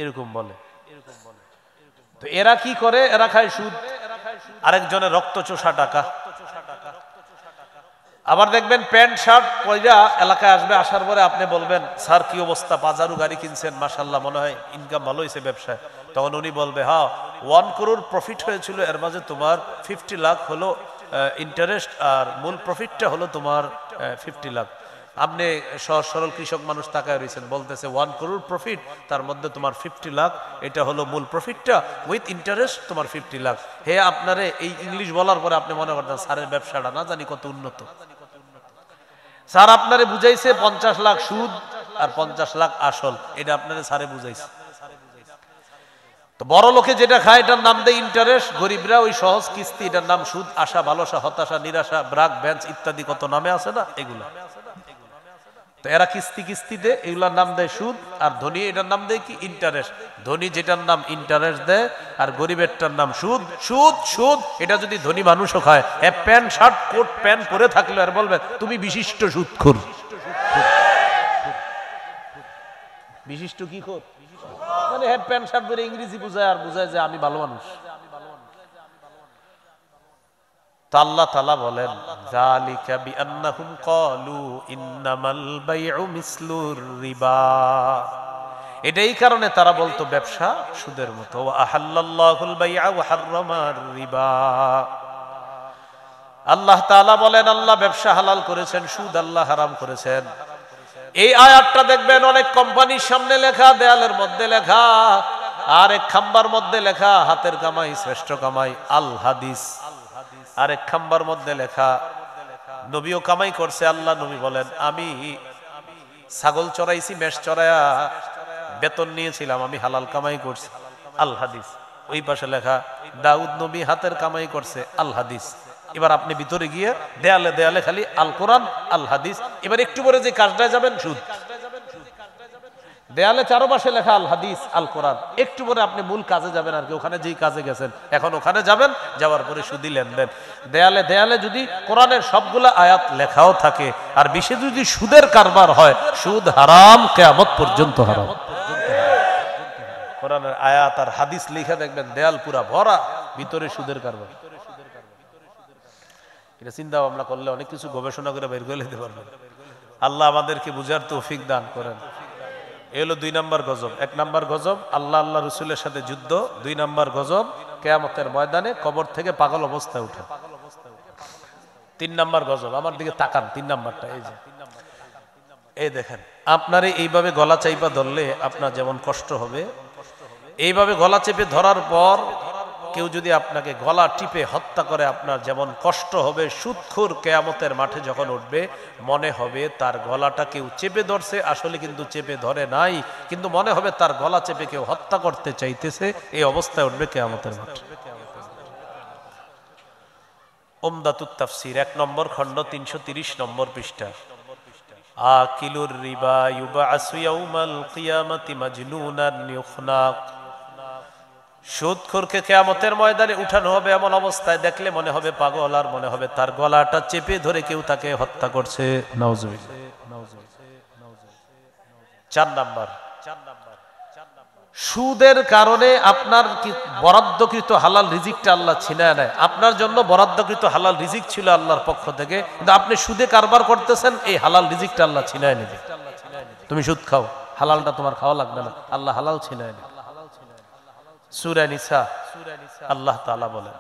A: এরকম বলে। তো এরা কি করে? এরা খায় সুদ, আরেকজনের রক্ত চোষা টাকা। আবার দেখবেন প্যান্ট শার্ট পয়রা এলাকায় আসবে, আসার পরে আপনি বলবেন স্যার কি অবস্থা, বাজারু গাড়ি কিনছেন, মাশাআল্লাহ মনে হয় ইনকাম ভালো হয়েছে ব্যবসায়। তখন উনি বলবে, হ্যাঁ 1 করোড় প্রফিট হয়েছিল, এর মাঝে তোমার 50 লাখ হলো ইন্টারেস্ট, আর মূল প্রফিটটা হলো তোমার 50 লাখ। আপনি সহজ সরল কৃষক মানুষ তাকায় রয়েছেন, বলতেছে 1 করোড় প্রফিট, তার মধ্যে তোমার 50 লাখ, এটা হলো মূল প্রফিটটা, উইথ ইন্টারেস্ট তোমার 50 লাখ। হে আপনারে এই ইংলিশ বলার পরে আপনি মনে করতেন স্যারের ব্যবসাটা না জানি কত উন্নত। স্যার আপনারে বুঝাইছে 50 লাখ সুদ আর 50 লাখ আসল, এটা আপনারে স্যারে বুঝাইছে। তো বড় লোকে যেটা খায় এটার নাম দেয় ইন্টারেস্ট, গরিবরা ওই সহজ কিস্তি, এটার নাম সুদ। আশা, ভালোসা, হতাশা, নিরাশা, ব্রাক, বেঞ্চ ইত্যাদি কত নামে আছে না এগুলা। তো এরা কিস্তি কিস্তিতে এগুলার নাম দেয় সুদ, আর ধনী এটার নাম দেয় কি? ইন্টারেস্ট। ধনী যেটার নাম ইন্টারেস্ট দেয়, আর গরিবেরটার নাম সুদ। সুদ সুদ এটা যদি ধনী মানুষও খায়, প্যান্ট শার্ট কোট প্যান্ট পরে থাকলে আর বলবেন তুমি বিশিষ্ট সুদখোর। বিশিষ্ট কি খোর? মানে প্যান্ট শার্ট পরে ইংরেজি বুঝায়, আর বুঝায় যে আমি ভালো মানুষ। আল্লাহ তাআলা বলেন যালিকা বিআন্নাহুম ক্বালু ইন্নামাল বাইউ মিসলুর রিবা। এটাই কারণে তারা বলতো ব্যবসা সুদের মতো। ওয়া আহাল্লাল্লাহুল বাইআ ওয়া হাররামার রিবা। আল্লাহ তাআলা বলেন আল্লাহ ব্যবসা হালাল করেছেন, সুদ আল্লাহ হারাম করেছেন। এই আয়াতটা দেখবেন অনেক কোম্পানির সামনে লেখা, দেয়ালের মধ্যে লেখা, আর এক খাম্বার মধ্যে লেখা হাতের কামাই শ্রেষ্ঠ কামাই, আল হাদিস। আরেক খাম্বার মধ্যে লেখা নবীও কামাই করছে। আল্লাহ নবী বলেন আমি ছাগল চড়াইছি, মেষ চড়াইয়া বেতন নিয়েছিলাম, আমি হালাল কামাই করছি, আল হাদিস। ওই পাশে লেখা দাউদ নবী হাতের কামাই করছে, আল হাদিস। এবার আপনি ভিতরে গিয়ে দেয়ালে দেয়ালে খালি আল কোরআন, আল হাদিস। এবার একটু পরে যে কাজটায় যাবেন সুদ। দেয়ালে চারপাশে লেখা আল হাদিস আল কোরআন। একটু পরে আপনি মূল কাজে যাবেন আর কি, ওখানে যেই কাজে গেছেন এখন ওখানে যাবেন, যাওয়ার পরে সুদি লেনদেন। দেয়ালে দেয়ালে যদি কোরআনের সবগুলা আয়াত লেখাও থাকে আর বিশেষ যদি সুদের কারবার হয়, সুদ হারাম, কিয়ামত পর্যন্ত হারাম। কোরআনের আয়াত আর হাদিস লিখে দেখবেন দেয়াল পুরা ভরা, ভিতরে সুদের কারবার। এটা চিন্তা ভাবনা করলে অনেক কিছু গবেষণা করে বের করে নিতে পারবেন। আল্লাহ আমাদেরকে বুঝার তৌফিক দান করেন। এলো 2 নম্বর গজব। 1 নম্বর গজব আল্লাহ আল্লাহ রসুলের সাথে যুদ্ধ। 2 নম্বর গজব কিয়ামতের ময়দানে কবর থেকে পাগল অবস্থায় উঠে। 3 নম্বর গজব, আমার দিকে তাকান, 3 নম্বরটা এই যে, এই দেখেন, আপনার এইভাবে গলা চাইপা ধরলে আপনার যেমন কষ্ট হবে, এইভাবে গলা চেপে ধরার পর কেউ যদি আপনাকে গলা টিপে হত্যা করে আপনার যেমন কষ্ট হবে, সুদখোর কিয়ামতের মাঠে যখন উঠবে মনে হবে তার গলাটা কেউ চেপে ধরছে, আসলে কিন্তু চেপে ধরে নাই, কিন্তু মনে হবে তার গলা চেপে কেউ হত্যা করতে চাইতেছে। এই অবস্থায় উঠবে কিয়ামতের মাঠে। উমদাতুত তাফসীর 1 নম্বর খণ্ড 330 নম্বর পৃষ্ঠা। আকিলুর রিবা ইউবাসু ইয়াউমাল কিয়ামাতি মাজনুনান ইউখনাক। সুদখোরকে কিয়ামতের ময়দানে উঠানো হবে এমন অবস্থায় দেখলে মনে হবে পাগল, আর মনে হবে তার গলাটা চেপে ধরে কেউ তাকে হত্যা করছে। নাউজুবিল্লাহ। 4 নাম্বার, সুদের কারণে আপনার বরাদ্দকৃত হালাল রিজিকটা আল্লাহ ছিনায় নেয়। আপনার জন্য বরাদ্দকৃত হালাল রিজিক ছিল আল্লাহর পক্ষ থেকে, কিন্তু আপনি সুদে কারবার করতেছেন, এই হালাল রিজিকটা আল্লাহ ছিনায় নেবে। তুমি সুদ খাও, হালালটা তোমার খাওয়া লাগবে না, আল্লাহ হালাল ছিনায় নেবে। সূরা নিসা আল্লাহ তাআলা বলেন,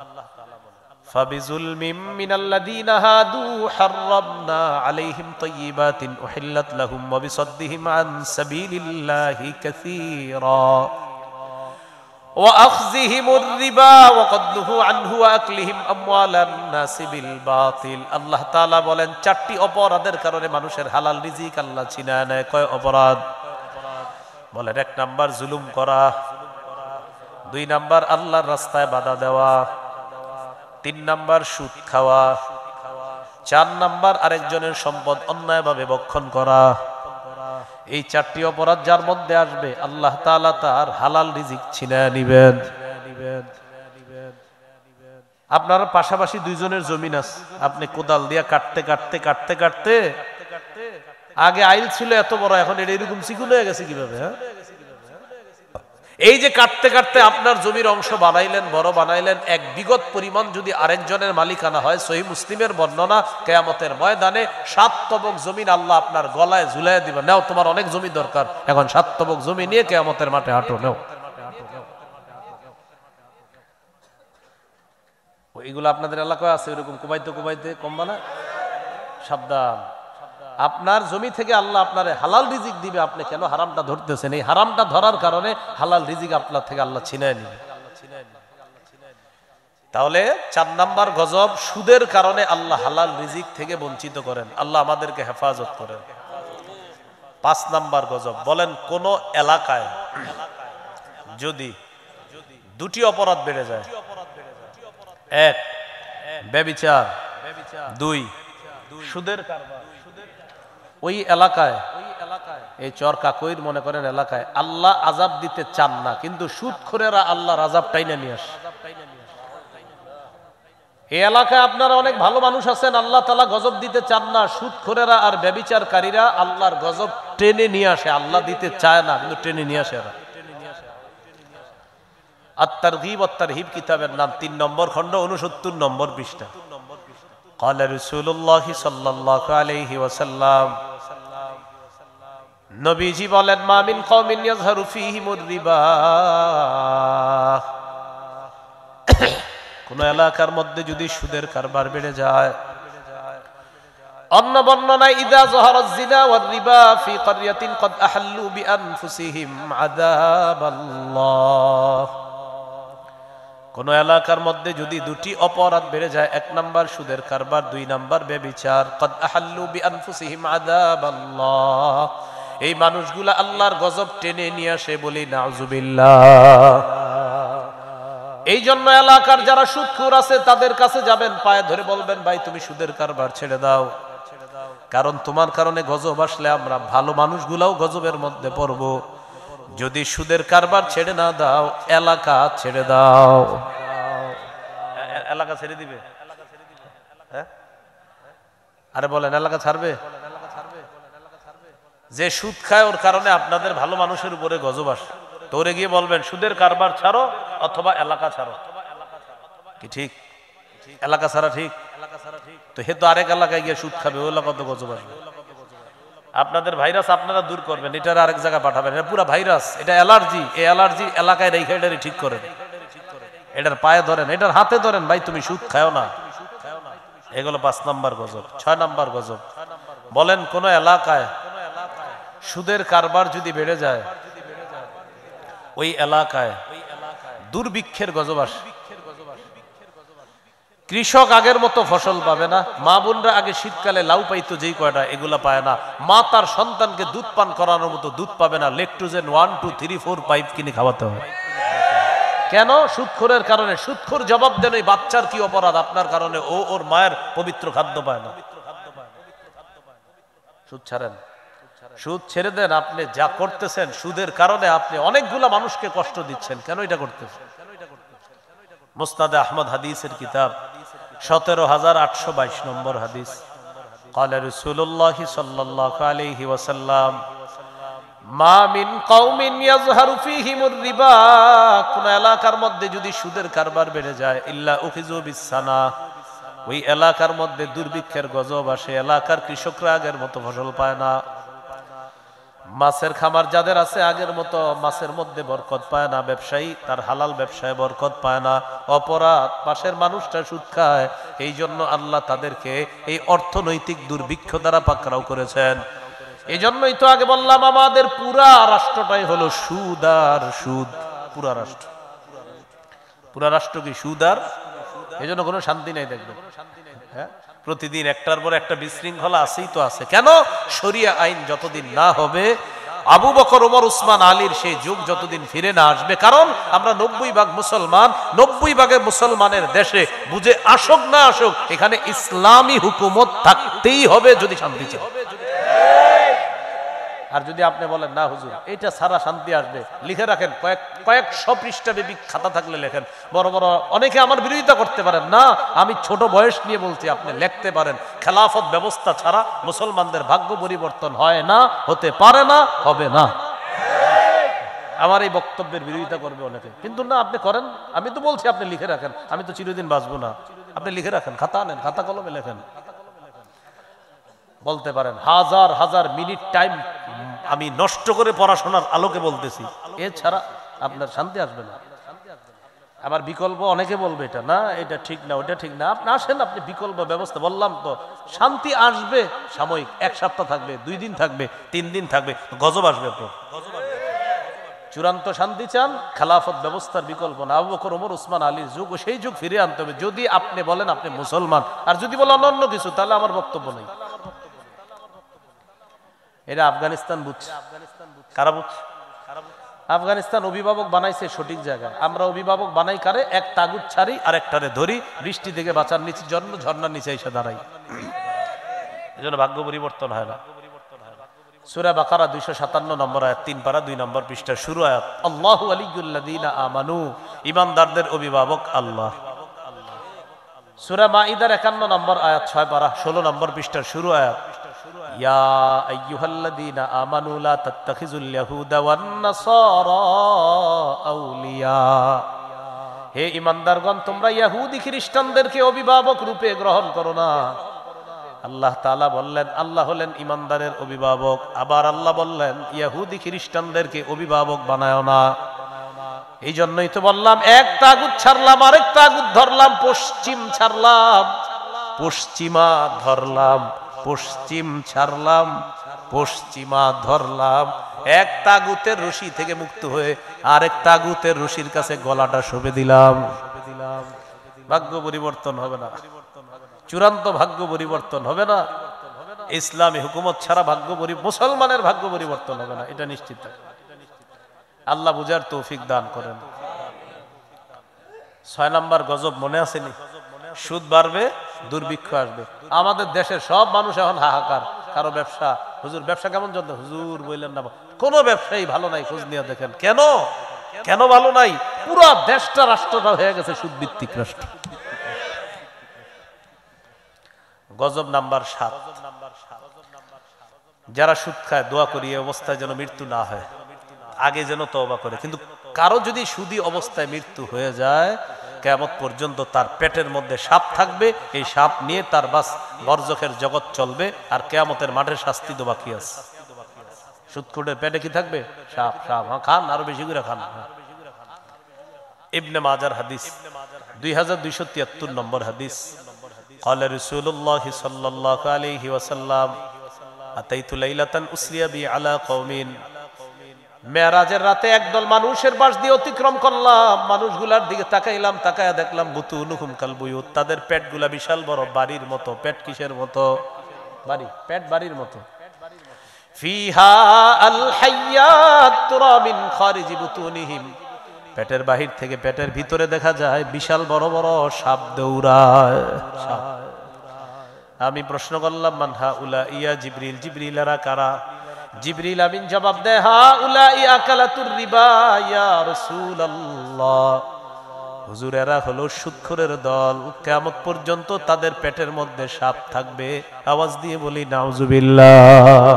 A: ফাবিজুলমিম মিনাল্লাযীনা হাদু হাররামনা আলাইহিম তাইয়্যিবাতিন উহিল্লাত লাহুম ওয়া বিসাদ্দিহিম আন সাবিলিল্লাহি কাসীরা ওয়া আখযিহিমুর রিবা ওয়া কদ্দুহু আনহু ওয়া আকলিহিম আমওয়ালান নাসি বিল বাতিল। আল্লাহ তাআলা বলেন 4টি অপরাধের কারণে মানুষের হালাল রিজিক আল্লাহ ছিনায় নেয়। কয় অপরাধ? বলেন 1 নাম্বার জুলুম করা, 2 নাম্বার আল্লাহর রাস্তায় বাধা দেওয়া, 3 নাম্বার সুদ খাওয়া, 4 নাম্বার আরেকজনের সম্পদ অন্যায়ভাবে ভক্ষণ করা। এই 4টি অপরাধ যার মধ্যে আসবে আল্লাহ তাআলা তার হালাল রিজিক ছিনায় নিবেন। আপনার পাশাপাশি 2 জনের জমিন আছে, আপনি কোদাল দিয়া কাটতে কাটতে কাটতে কাটতে, আগে আইল ছিল এত বড়, এখন এটা এরকম চিকুন হয়ে গেছে কিভাবে? হ্যাঁ, এই যে কাটতে কাটতে আপনার জমির অংশ বানাইলেন, বড় বানাইলেন, 1 বিঘত পরিমাণ যদি আরেকজনের মালিকানা হয়, সহিহ মুসলিমের বর্ণনা, কিয়ামতের ময়দানে 7 তবক জমিন আল্লাহ আপনার গলায় ঝুলাইয়া দিবেন। নাও, তোমার অনেক জমি দরকার, এখন 7 তবক জমি নিয়ে কিয়ামতের মাঠে হাঁটো, নাও। এইগুলো আপনাদের এলাকায় আছে, এরকম কুমাইতে কুমাইতে কম বানা। সাবধান, আপনার জমি থেকে আল্লাহ আপনার হালাল রিজিক দিবে, আপনি কেন হারামটা ধরতেছেন? এই হারামটা ধরার কারণে হালাল রিজিক আপনার থেকে আল্লাহ ছিনায় নিবে। তাহলে 4 নাম্বার গজব, সুদের কারণে আল্লাহ হালাল রিজিক থেকে বঞ্চিত করেন। আল্লাহ আমাদেরকে হেফাজত করেন। 5 নাম্বার গজব, বলেন কোন এলাকায় যদি 2টি অপরাধ বেড়ে যায়, 1 ব্যভিচার, 2 সুদের কারবার, ওই এলাকায়, এই চর কাকইর মনে করেন এলাকায় আল্লাহ আযাব দিতে চান না, কিন্তু সুদখোরেরা আল্লাহর আযাব টাইনা নিয়ে আসে। এই এলাকায় আপনারা অনেক ভালো মানুষ আছেন, আল্লাহ তাআলা গজব দিতে চান না, সুদখোরেরা আর ব্যভিচারকারীরা আল্লাহর গজব টেনে নিয়ে আসে। আল্লাহ দিতে চায় না, কিন্তু টেনে নিয়ে আসে এরা। আত-তারগীব ওয়াত-তারহিব কিতাবের নাম, 3 নম্বর খণ্ড 69 নম্বর পৃষ্ঠা। قال رسول الله صلى الله عليه وسلم, নবীজি বলেন, মা মিন কওমিন ইয়াযহারু ফীহিমুর রিবা, কোন এলাকার মধ্যে যদি সুদের কারবার বেড়ে যায়। অন্য বর্ণনায় ইযা যাহারাজ জিনা ওয়ার রিবা ফি ক্বরিয়াতিন ক্বাদ আহাল্লু বিআনফুসিহিম আযাবাল্লাহ। কোন এলাকার মধ্যে যদি 2টি অপরাধ বেড়ে যায়, 1 নাম্বার সুদের কারবার, 2 নাম্বার ব্যভিচার, ক্বাদ আহাল্লু বিআনফুসিহিম আযাবাল্লাহ, এই মানুষগুলা আল্লাহর গজব টেনে নিয়ে আসে, বলি নাউজুবিল্লাহ। এই জন্য এলাকার যারা সুদখোর আছে তাদের কাছে যাবেন, পায়ে ধরে বলবেন, ভাই তুমি সুদের কারবার ছেড়ে দাও, কারণ তোমার কারণে গজব আসলে আমরা ভালো মানুষগুলাও গজবের মধ্যে পড়বো। যদি সুদের কারবার ছেড়ে না দাও, এলাকা ছেড়ে দাও। এলাকা ছেড়ে দিবে? হ্যাঁ, আরে বলেন, এলাকা ছাড়বে? যে সুদ খায় ওর কারণে আপনাদের ভালো মানুষের উপরে গজব আসে, তো ওরে গিয়ে বলবেন সুদের কারবার ছাড়ো অথবা এলাকা ছাড়ো। কি ঠিক? এলাকা ছাড়া ঠিক? তো হে তো আরেক এলাকায় গিয়ে সুদ খাবে, ওই এলাকা তো গজব আসবে। আপনাদের ভাইরাস আপনারা দূর করবেন, এটার আরেক জায়গায় পাঠাবেন। এটা পুরা ভাইরাস, এটা অ্যালার্জি। এই অ্যালার্জি এলাকায় রেখে এটারই ঠিক করেন। এটার পায়ে ধরেন, এটার হাতে ধরেন, ভাই তুমি সুদ খাও না। এগুলো 5 নম্বর গজব। 6 নম্বর গজব, বলেন কোন এলাকায় সুদের কারবার যদি বেড়ে যায়, ওই এলাকায় দুর্ভিক্ষের গজব আসে। কৃষক আগের মতো ফসল পাবে না। মা বোনরা আগে শীতকালে লাউ পাইতো যেই কয়টা, এগুলা পায় না। মা তার সন্তানকে দুধ পান করানোর মতো দুধ পাবে না। লেকটোজেন 1, 2, 3, 4, 5 কিনে খাওয়াতে হয়। কেন? সুদখোরের কারণে। সুদখোর জবাব দেন ওই বাচ্চার কি অপরাধ আপনার কারণে ও ওর মায়ের পবিত্র খাদ্য পায় না। সুদ ছাড়েন, সুদ ছেড়ে দেন। আপনি যা করতেছেন সুদের কারণে আপনি অনেকগুলা মানুষকে কষ্ট দিচ্ছেন। কেন এটা করতেছেন? মুসনাদে আহমদ হাদিসের কিতাব 17822 নম্বর হাদিস। قال رسول الله صلى الله عليه وسلم মা মিন কওমিন ইয়াযহারু ফীহিমুর রিবা, কোন এলাকার মধ্যে যদি সুদের কারবার বেড়ে যায়, ইল্লা উখিযু বিসসানা, ওই এলাকার মধ্যে দুর্ভিক্ষের গজব আসে। এলাকার কৃষকরা আগের মতো ফসল পায় না। মাছের খামার যাদের আছে আগের মতো মাছের মধ্যে বরকত পায় না। ব্যবসায়ী তার হালাল ব্যবসায় বরকত পায় না। অপরাধ, পাশের মানুষটা সুদ খায়। এই জন্য আল্লাহ তাদেরকে এই অর্থনৈতিক দুর্ভিক্ষ দ্বারা পাকড়াও করেছেন। এই জন্যই তো আগে বললাম আমাদের পুরা রাষ্ট্রটাই হলো সুদ আর সুদ। পুরা রাষ্ট্র, পুরা রাষ্ট্র কি সুদ আর? এই জন্য কোনো শান্তি নেই দেখবেন। হ্যাঁ, প্রতিদিন একটার পর একটা বিশৃঙ্খলা আছেই তো আছে। কেন? শরিয়া আইন যতদিন না হবে, আবু বকর, ওমর, উসমান, আলীর সেই যুগ যতদিন ফিরে না আসবে। কারণ আমরা 90 ভাগ মুসলমান, 90 ভাগের মুসলমানের দেশে বুঝে আসুক না আসুক, এখানে ইসলামী হুকুমত থাকতেই হবে যদি শান্তি চাই। আর যদি আপনি বলেন না হুজুর এটা সারা শান্তি আসবে, লিখে রাখেন, কয়েকশো পৃষ্ঠা ব্যাপী খাতা থাকলে লেখেন। বড় বড় অনেকে আমার বিরোধিতা করতে পারেন না, আমি ছোট বয়স নিয়ে বলছি, আপনি লিখতে পারেন। খেলাফত ব্যবস্থা ছাড়া মুসলমানদের ভাগ্য পরিবর্তন হয় না, হতে পারে না, হবে না। আমার এই বক্তব্যের বিরোধিতা করবে অনেকে, কিন্তু না আপনি করেন। আমি তো বলছি আপনি লিখে রাখেন, আমি তো চিরদিন বাঁচবো না। আপনি লিখে রাখেন, খাতা আনেন, খাতা কলমে লেখেন। বলতে পারেন হাজার হাজার মিনিট টাইম আমি নষ্ট করে পড়াশোনার আলোকে বলতেছি, এছাড়া আপনার শান্তি আসবে না। আমার বিকল্প অনেকে বলবে এটা না, এটা ঠিক না, ওটা ঠিক না। আপনি আসেন, আপনি বিকল্প ব্যবস্থা বললাম তো, শান্তি আসবে সাময়িক, 1 সপ্তাহ থাকবে, 2 দিন থাকবে, 3 দিন থাকবে, গজব আসবে। চূড়ান্ত শান্তি চান, খেলাফত ব্যবস্থার বিকল্প না। আবু বকর, ওমর, উসমান, আলীর যুগ, সেই যুগ ফিরে আনতে হবে। যদি আপনি বলেন আপনি মুসলমান, আর যদি বলেন অন্য কিছু, তাহলে আমার বক্তব্য নেই। এটা আফগানিস্তান বুঝছে। কারা বুঝছে? আফগানিস্তান অভিভাবক বানাইছে সঠিক জায়গায়। আমরা অভিভাবক বানাই কারে? এক তাগুত ছাড়ি আর একটারে ধরি, বৃষ্টি থেকে বাঁচার নিচে জন্য ঝর্ণার নিচে এসে দাঁড়াই। এই জন্য ভাগ্য পরিবর্তন হয় না। সূরা বাকারা 257 নম্বর আয়াত, 3 পারা 2 নম্বর পৃষ্ঠার শুরু আয়াত। আল্লাহু ওয়ালিয়ুল্লাযীনা আমানু, ঈমানদারদের অভিভাবক আল্লাহ। সূরা মাঈদার 51 নম্বর আয়াত, 6 পারা 16 নম্বর পৃষ্ঠার শুরু আয়াত। ইয়া আইয়ুহাল্লাযীনা আমানু লা তাত্তাখিযুল ইয়াহুদা ওয়ান নাসারা আউলিয়া, হে ঈমানদারগণ তোমরা ইহুদি খ্রিস্টানদেরকে অভিভাবক রূপে গ্রহণ করো না। আল্লাহ তাআলা বললেন আল্লাহ হলেন ঈমানদারের অভিভাবক, আবার আল্লাহ বললেন ইহুদি খ্রিস্টানদেরকে অভিভাবক বানায়ো না। এই জন্যই তো বললাম এক তাগুত ছাড়লাম, আরেক তাগুত ধরলাম, পশ্চিম ছাড়লাম, পশ্চিমা ধরলাম, পশ্চিম ছাড়লাম, পশ্চিমা ধরলাম। এক তাগুতের রশি থেকে মুক্ত হয়ে আরেক তাগুতের রশির কাছে গলাটা সঁপে দিলাম। ভাগ্য পরিবর্তন হবে না, চূড়ান্ত ভাগ্য পরিবর্তন হবে না। ইসলামী হুকুমত ছাড়া মুসলমানের ভাগ্য পরিবর্তন হবে না, এটা নিশ্চিত। আল্লাহ বুঝার তৌফিক দান করেন। 6 নম্বর গজব মনে আসেনি? সুদ বাড়বে, দুর্ভিক্ষ আসবে। আমাদের দেশের সব মানুষ এখন হাহাকার, কারো ব্যবসা হুজুর ব্যবসা কেমন চলছে? হুজুর বললেন না, কোন ব্যবসায়ী ভালো নাই, খোঁজ নিয়ে দেখেন। কেন কেন ভালো নাই? পুরা দেশটা রাষ্ট্রটা হয়ে গেছে সুদভিত্তিক রাষ্ট্র। গজব নাম্বার 7, যারা সুদ খায় দোয়া করি এই অবস্থায় যেন মৃত্যু না হয়, আগে যেন তওবা করে। কিন্তু কারো যদি সুদী অবস্থায় মৃত্যু হয়ে যায়, কিয়ামত পর্যন্ত তার পেটের মধ্যে সাপ থাকবে, এই সাপ নিয়ে তার বাস বরজখের জগৎ চলবে, আর কিয়ামতের মাঠে শাস্তি তো বাকি আছে। সুদখোরের পেটে কি থাকবে? সাপ। সাপ খান, আরো বেশি করে খান। ইবনে মাজার হাদিস 2273 নম্বর হাদিস, قال رسول الله صلى الله عليه وسلم أتيت ليلة أسري بي على قوم। মেরাজের রাতে একদল মানুষের পাশ দিয়ে অতিক্রম করলাম, মানুষগুলার দিকে তাকাইলাম, তাকায়া দেখলাম বুতুনুহুম কালবুয়ুত, তাদের পেটগুলা বিশাল বড় বাড়ির মতো। পেট কিসের মতো? বাড়ি। পেট বাড়ির মতো। ফিহা আল হাইয়াত তুরা মিন খারিজি বুতুনিহিম, পেটের বাহির থেকে পেটের ভিতরে দেখা যায় বিশাল বড় বড় সাপ দৌড়ায়। আমি প্রশ্ন করলাম মান হাউলা ইয়া জিবরিল, জিবরিলেরা কারা? জিবরিল আমিন জবাব দেয় হাউলা ইয়া আকালাতুর রিবা ইয়া রাসূলুল্লাহ, হুজুর এরা হলো সুদখোরের দল, কিয়ামত পর্যন্ত তাদের পেটের মধ্যে সাপ থাকবে। আওয়াজ দিয়ে বলি নাউজুবিল্লাহ।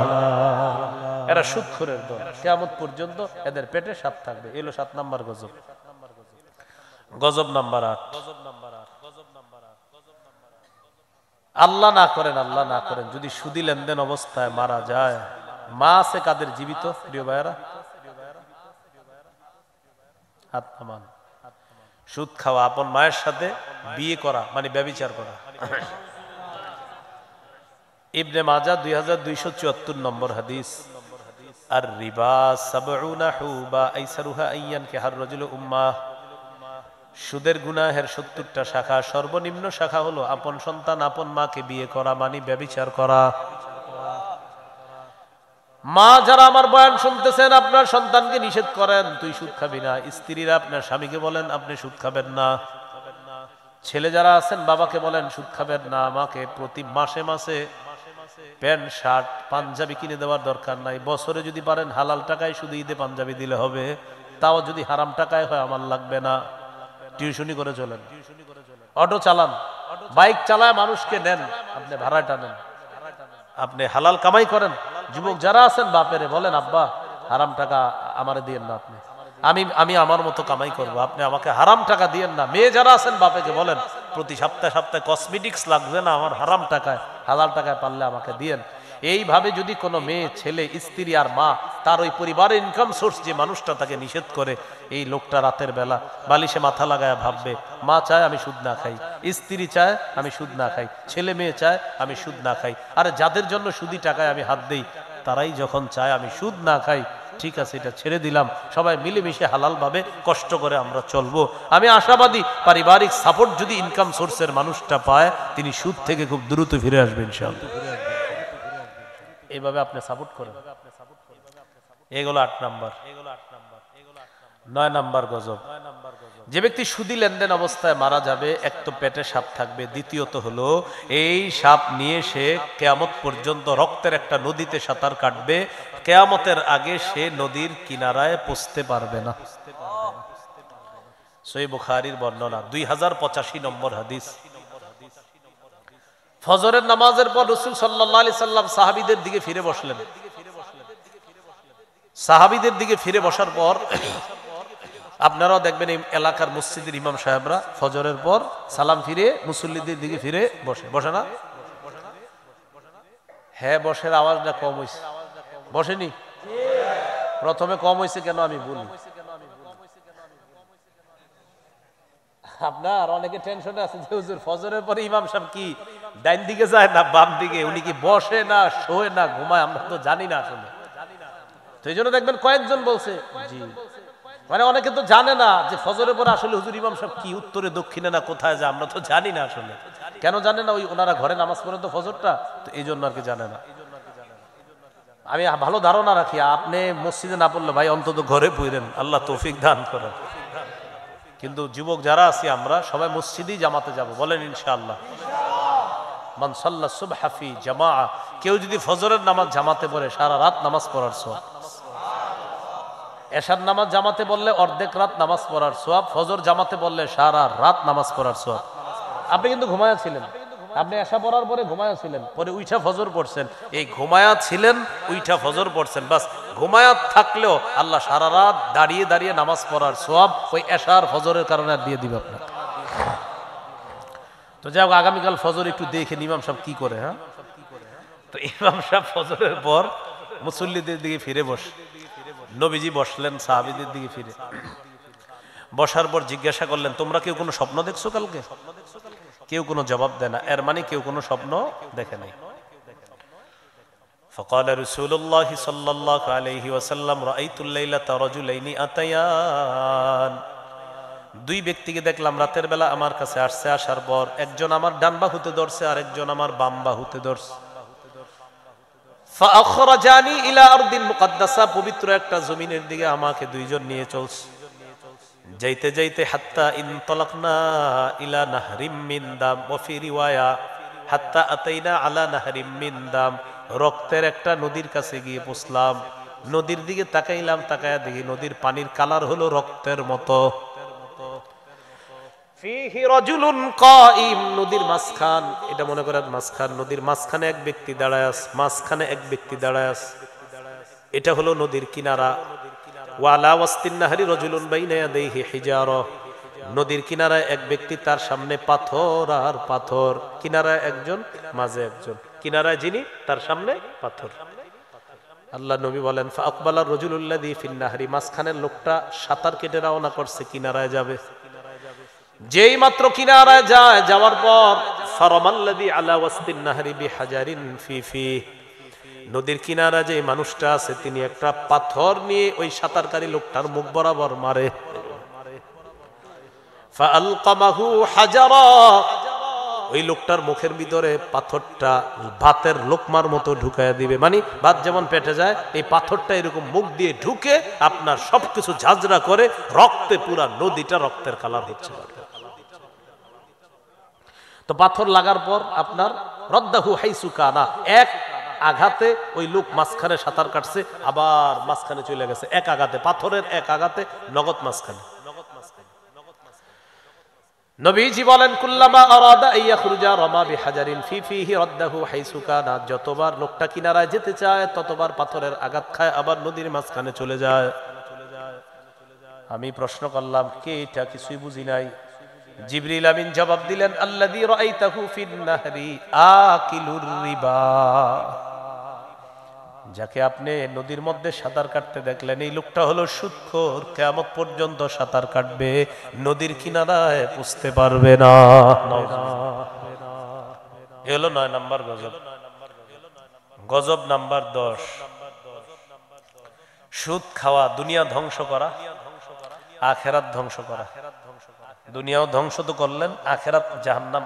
A: এরা সুদখোরের দল, কিয়ামত পর্যন্ত এদের পেটে সাপ থাকবে। এলো 7 নাম্বার গজব। গজব নাম্বার 8, আল্লাহ না করেন, আল্লাহ না করেন, যদি সুদী লেনদেন অবস্থায় মারা যায়। মা আছে কাদের জীবিত? প্রিয় ভাইয়েরা, হাত নামান। সুদ খাওয়া, আপন মায়ের সাথে বিয়ে করা মানে ব্যভিচার করা। ইবনে মাজাহ 2274 নম্বর হাদিস, আর রিবা সাবউনা হুবা আইসারুহা আইয়ান কে হার রাজুল উম্মাহ, সুদের গুনাহের 70টা শাখা, সর্বনিম্ন শাখা হলো আপন সন্তান আপন মাকে বিয়ে করা মানে ব্যভিচার করা। মা যারা আমার বয়ান শুনতেছেন, আপনার সন্তানকে নিষেধ করেন তুই সুদ খাবি না। স্ত্রীরা আপনার স্বামীকে বলেন আপনি সুদ খাবেন না। ছেলে যারা আছেন বাবাকে বলেন সুদ খাবেন না। আমাকে প্রতি মাসে মাসে প্যান্ট শার্ট পাঞ্জাবি কিনে দেওয়ার দরকার নাই। বছরে যদি পারেন হালাল টাকায় শুধু ঈদে পাঞ্জাবি দিলে হবে, তাও যদি হারাম টাকায় হয় আমার লাগবে না। টিউশনি করে চলেন, অটো চালান, বাইক চালায় মানুষকে নেন, আপনি ভাড়াটা নেন, আপনি হালাল কামাই করেন। যুবক যারা আছেন বাপেরে বলেন আব্বা হারাম টাকা আমারে দিয়েন না, আপনি আমি আমার মতো কামাই করবো, আপনি আমাকে হারাম টাকা দিয়েন না। মেয়ে যারা আছেন বাপেকে বলেন প্রতি সপ্তাহে সপ্তাহে কসমেটিক্স লাগবে না আমার, হারাম টাকায় হালাল টাকায় পারলে আমাকে দিয়েন। এইভাবে যদি কোনো মেয়ে ছেলে স্ত্রী আর মা তার ওই পরিবারের ইনকাম সোর্স যে মানুষটা তাকে নিষেধ করে, এই লোকটা রাতের বেলা বালিশে মাথা লাগায় ভাববে মা চায় আমি সুদ না খাই, স্ত্রী চায় আমি সুদ না খাই, ছেলে মেয়ে চায় আমি সুদ না খাই। আর যাদের জন্য সুদি টাকায় আমি হাত দেই তারাই যখন চায় আমি সুদ না খাই, ঠিক আছে এটা ছেড়ে দিলাম, সবাই মিলেমিশে হালাল ভাবে কষ্ট করে আমরা চলবো। আমি আশাবাদী পারিবারিক সাপোর্ট যদি ইনকাম সোর্সের মানুষটা পায় তিনি সুদ থেকে খুব দ্রুত ফিরে আসবেন ইনশাআল্লাহ। এইভাবে আপনি সাপোর্ট করেন। এগুলো 8 নাম্বার। 9 নাম্বার গজব, যে ব্যক্তি সুদী লেনদেন অবস্থায় মারা যাবে, এক তো পেটে সাপ থাকবে, দ্বিতীয়ত হলো এই সাপ নিয়ে সে কিয়ামত পর্যন্ত রক্তের একটা নদীতে সাঁতার কাটবে, কিয়ামতের আগে সে নদীর কিনারায় পৌঁছতে পারবে না। সহিহ বুখারীর বর্ণনা 2085 নম্বর হাদিস। ফজরের নামাজের পর রাসূল সাল্লাল্লাহু আলাইহি সাল্লাম সাহাবীদের দিকে ফিরে বসলেন। সাহাবীদের দিকে ফিরে বসার পর আপনারাও দেখবেন এই এলাকার মসজিদের ইমাম সাহেবরা ফজরের পর সালাম ফিরে মুসল্লিদের দিকে ফিরে বসে, বসে না? হ্যাঁ বসের আওয়াজটা কম হয়েছে, বসেনি? প্রথমে কম হয়েছে কেন আমি বলি, আপনার অনেকে টেনশনে আছে যে হুজুর ফজরের পরে ইমাম সাহেব কি ডাইন দিকে যায় না বাম দিকে, উনি কি বসে না শোয় না ঘুমায়, আমরা তো জানি না আসলে। তো এই জন্য দেখবেন কয়েকজন বলছে জি, মানে অনেকে তো জানে না যে ফজরের পরে আসলে হুজুর ইমাম সাহেব কি উত্তরে দক্ষিণে না কোথায় যায়, আমরা তো জানি না আসলে। কেন জানে না? ওই ওনারা ঘরে নামাজ পড়েন তো ফজরটা, তো এই জন্য আর কি জানে না। আমি ভালো ধারণা রাখি আপনি মসজিদে না পড়লে ভাই অন্তত ঘরে পড়েন, আল্লাহ তৌফিক দান করেন। কিন্তু যুবক যারা আছি আমরা সবাই মসজিদেই জামাতে যাব, বলেন ইনশাআল্লাহ। মান সাল্লা সুবহা ফি জামাআ, কেউ যদি ফজরের নামাজ জামাতে পড়ে সারা রাত নামাজ পড়ার সওয়াব। এশার নামাজ জামাতে বললে অর্ধেক রাত নামাজ পড়ার সওয়াব, ফজর জামাতে বললে সারা রাত নামাজ পড়ার সওয়াব। আপনি কিন্তু ঘুমায়া ছিলেন, আপনি এশা পড়ার পরে ঘুমায়া ছিলেন, পরে উইঠা ফজর পড়ছেন, এই ঘুমায়া ছিলেন উইঠা ফজর পড়ছেন, বাস ঘুমায়া থাকলেও আল্লাহ সারা রাত দাঁড়িয়ে দাঁড়িয়ে নামাজ পড়ার সওয়াব ওই এশার ফজরের কারণে আর দিয়ে দিবে আপনার। তো যাই হোক, আগামীকাল ফজর একটু দেখে ইমাম সাহেব কি করে। হ্যাঁ, তো ইমাম সাহেব ফজরের পর মুসল্লিদের দিকে ফিরে বস, নবীজি বসলেন সাহাবীদের দিকে ফিরে, বসার পর জিজ্ঞাসা করলেন, তোমরা কেউ কোনো স্বপ্ন দেখছো কালকে? কেউ কোনো জবাব দেয় না, এর মানে কেউ কোনো স্বপ্ন দেখে নাই। فقال رسول الله صلى الله عليه وسلم رأيت الليلة رجلين أتيان, দুই ব্যক্তিকে দেখলাম রাতের বেলা আমার কাছে আসছে, আসার পর একজন আমার ডান বাহুতে ধরছে আর একজন আমার বাম বাহুতে ধরছে। فأخرجاني إلى أرض مقدسة, পবিত্র একটা জমিনের দিকে আমাকে দুইজন নিয়ে চলছে। যাইতে যাইতে হাত্তা ইনতালাকনা ইলা নাহরিম মিন দাম, ওয়া ফি রিওয়ায়া হাত্তা আতাইনা আলা নাহরিম মিন দাম, রক্তের একটা নদীর কাছে গিয়ে পৌঁছলাম। নদীর দিকে তাকাইলাম, তাকায়া দেখি নদীর পানির কালার হলো রক্তের মতো। ফিহি রাজুলুন কাইম, নদীর মাঝখান, এটা মনে করেন মাঝখান, নদীর মাঝখানে এক ব্যক্তি দাঁড়ায় আছে, মাঝখানে এক ব্যক্তি দাঁড়ায় আছে, এটা হলো নদীর কিনারা। ওয়ালা ওয়াসতিন নাহরি রাজুলুন বাইনা ইয়াদাইহি হিজারা, নদীর কিনারায় এক ব্যক্তি, তার সামনে পাথর আর পাথর, কিনারায় একজন মাঝে একজন, কিনারায় যিনি তার সামনে পাথর। আল্লাহ নবী বলেন ফাআকবালা রাজুলুল্লাযী ফিন নাহরি, মাঝখানের লোকটা সাঁতার কেটে রওনা করছে, কিনারায় যাবে। যেই মাত্র কিনারায় যায়, যাওয়ার পর ফারামাল্লাযী আলা ওয়াসতিন নাহরি বিহাজারিন ফি, নদীর কিনারা যে মানুষটা আছে তিনি একটা পাথর নিয়ে ওই সাঁতারকারী লোকটার মুখ বরাবর মারে। ফাআলকামাহু হাজারা, ওই লোকটার মুখের ভিতরে পাথরটা ভাতের লোকমার মতো ঢুকাইয়া দিবে, মানে ভাত যেমন পেটে যায়, এই পাথরটা এরকম মুখ দিয়ে ঢুকে আপনার সবকিছু ঝাঁঝরা করে রক্তে পুরা নদীটা রক্তের কালার হচ্ছে। তো পাথর লাগার পর আপনার রদ্দাহু হাইসু কানা, এক আঘাতে ওই লোক মাঝখানে সাঁতার কাটছে, আবার মাঝখানে চলে গেছে, এক আঘাতে, পাথরের এক আঘাতে নগদ মাঝখানে। নবীজি বলেন কুল্লামা আরাদা আইয়াখরুজা রামা বিহাজারিন ফি ফিহি রাদ্দাহু হাইসু কানা, যতবার লোকটা কিনারায় যেতে চায় ততবার পাথরের আঘাত খায়, আবার নদীর মাঝখানে চলে যায়। আমি প্রশ্ন করলাম, কে এটা? কিছুই বুঝি নাই। জিবরিল আমিন জবাব দিলেন আল্লাযী রাআইতাহু ফিন নাহরি আকিলুর রিবা, যাকে আপনি নদীর মধ্যে সাঁতার কাটতে দেখলেন এই লোকটা হলো সুদখোর, কিয়ামত পর্যন্ত সাঁতার কাটবে, নদীর কিনারায় পৌঁছতে পারবে না। এ হলো 9 নাম্বার গজব। গজব নাম্বার 10, সুদ খাওয়া, দুনিয়া ধ্বংস করা, আখিরাত ধ্বংস করা। দুনিয়াও ধ্বংস তো করলেন, আখিরাত জাহান্নাম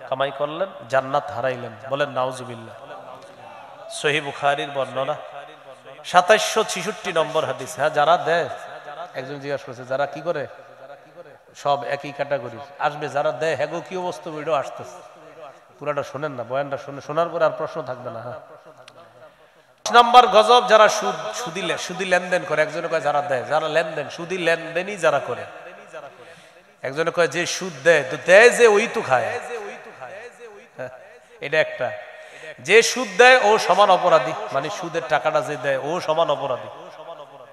A: কামাই করলেন, জান্নাত হারাইলেন। বলেন নাউজুবিল্লাহ। সহিহ বুখারীর বর্ণনা 2766 নম্বর হাদিস। হ্যাঁ, যারা দেয়, একজন জিজ্ঞাসা করছে যারা কি করে, সব একই ক্যাটাগরি আসবে, যারা দেয় হেগো কি অবস্থা, ভিডিও আসতেছে, পুরাটা শোনেন না, বয়ানটা শোনার পরে আর প্রশ্ন থাকবে না। হ্যাঁ, নাম্বার গজব, যারা সুদি লেনদেন করে। একজনে কয় যারা দেয়, যারা লেনদেন, সুদি লেনদেনই যারা করে। একজনে কয় যে সুদ দেয়, তো দেয় যে ওই তো খায়, এটা একটা। যে সুদ দেয় ও সমান অপরাধী, মানে সুদের টাকাটা যে দেয় ও সমান অপরাধী,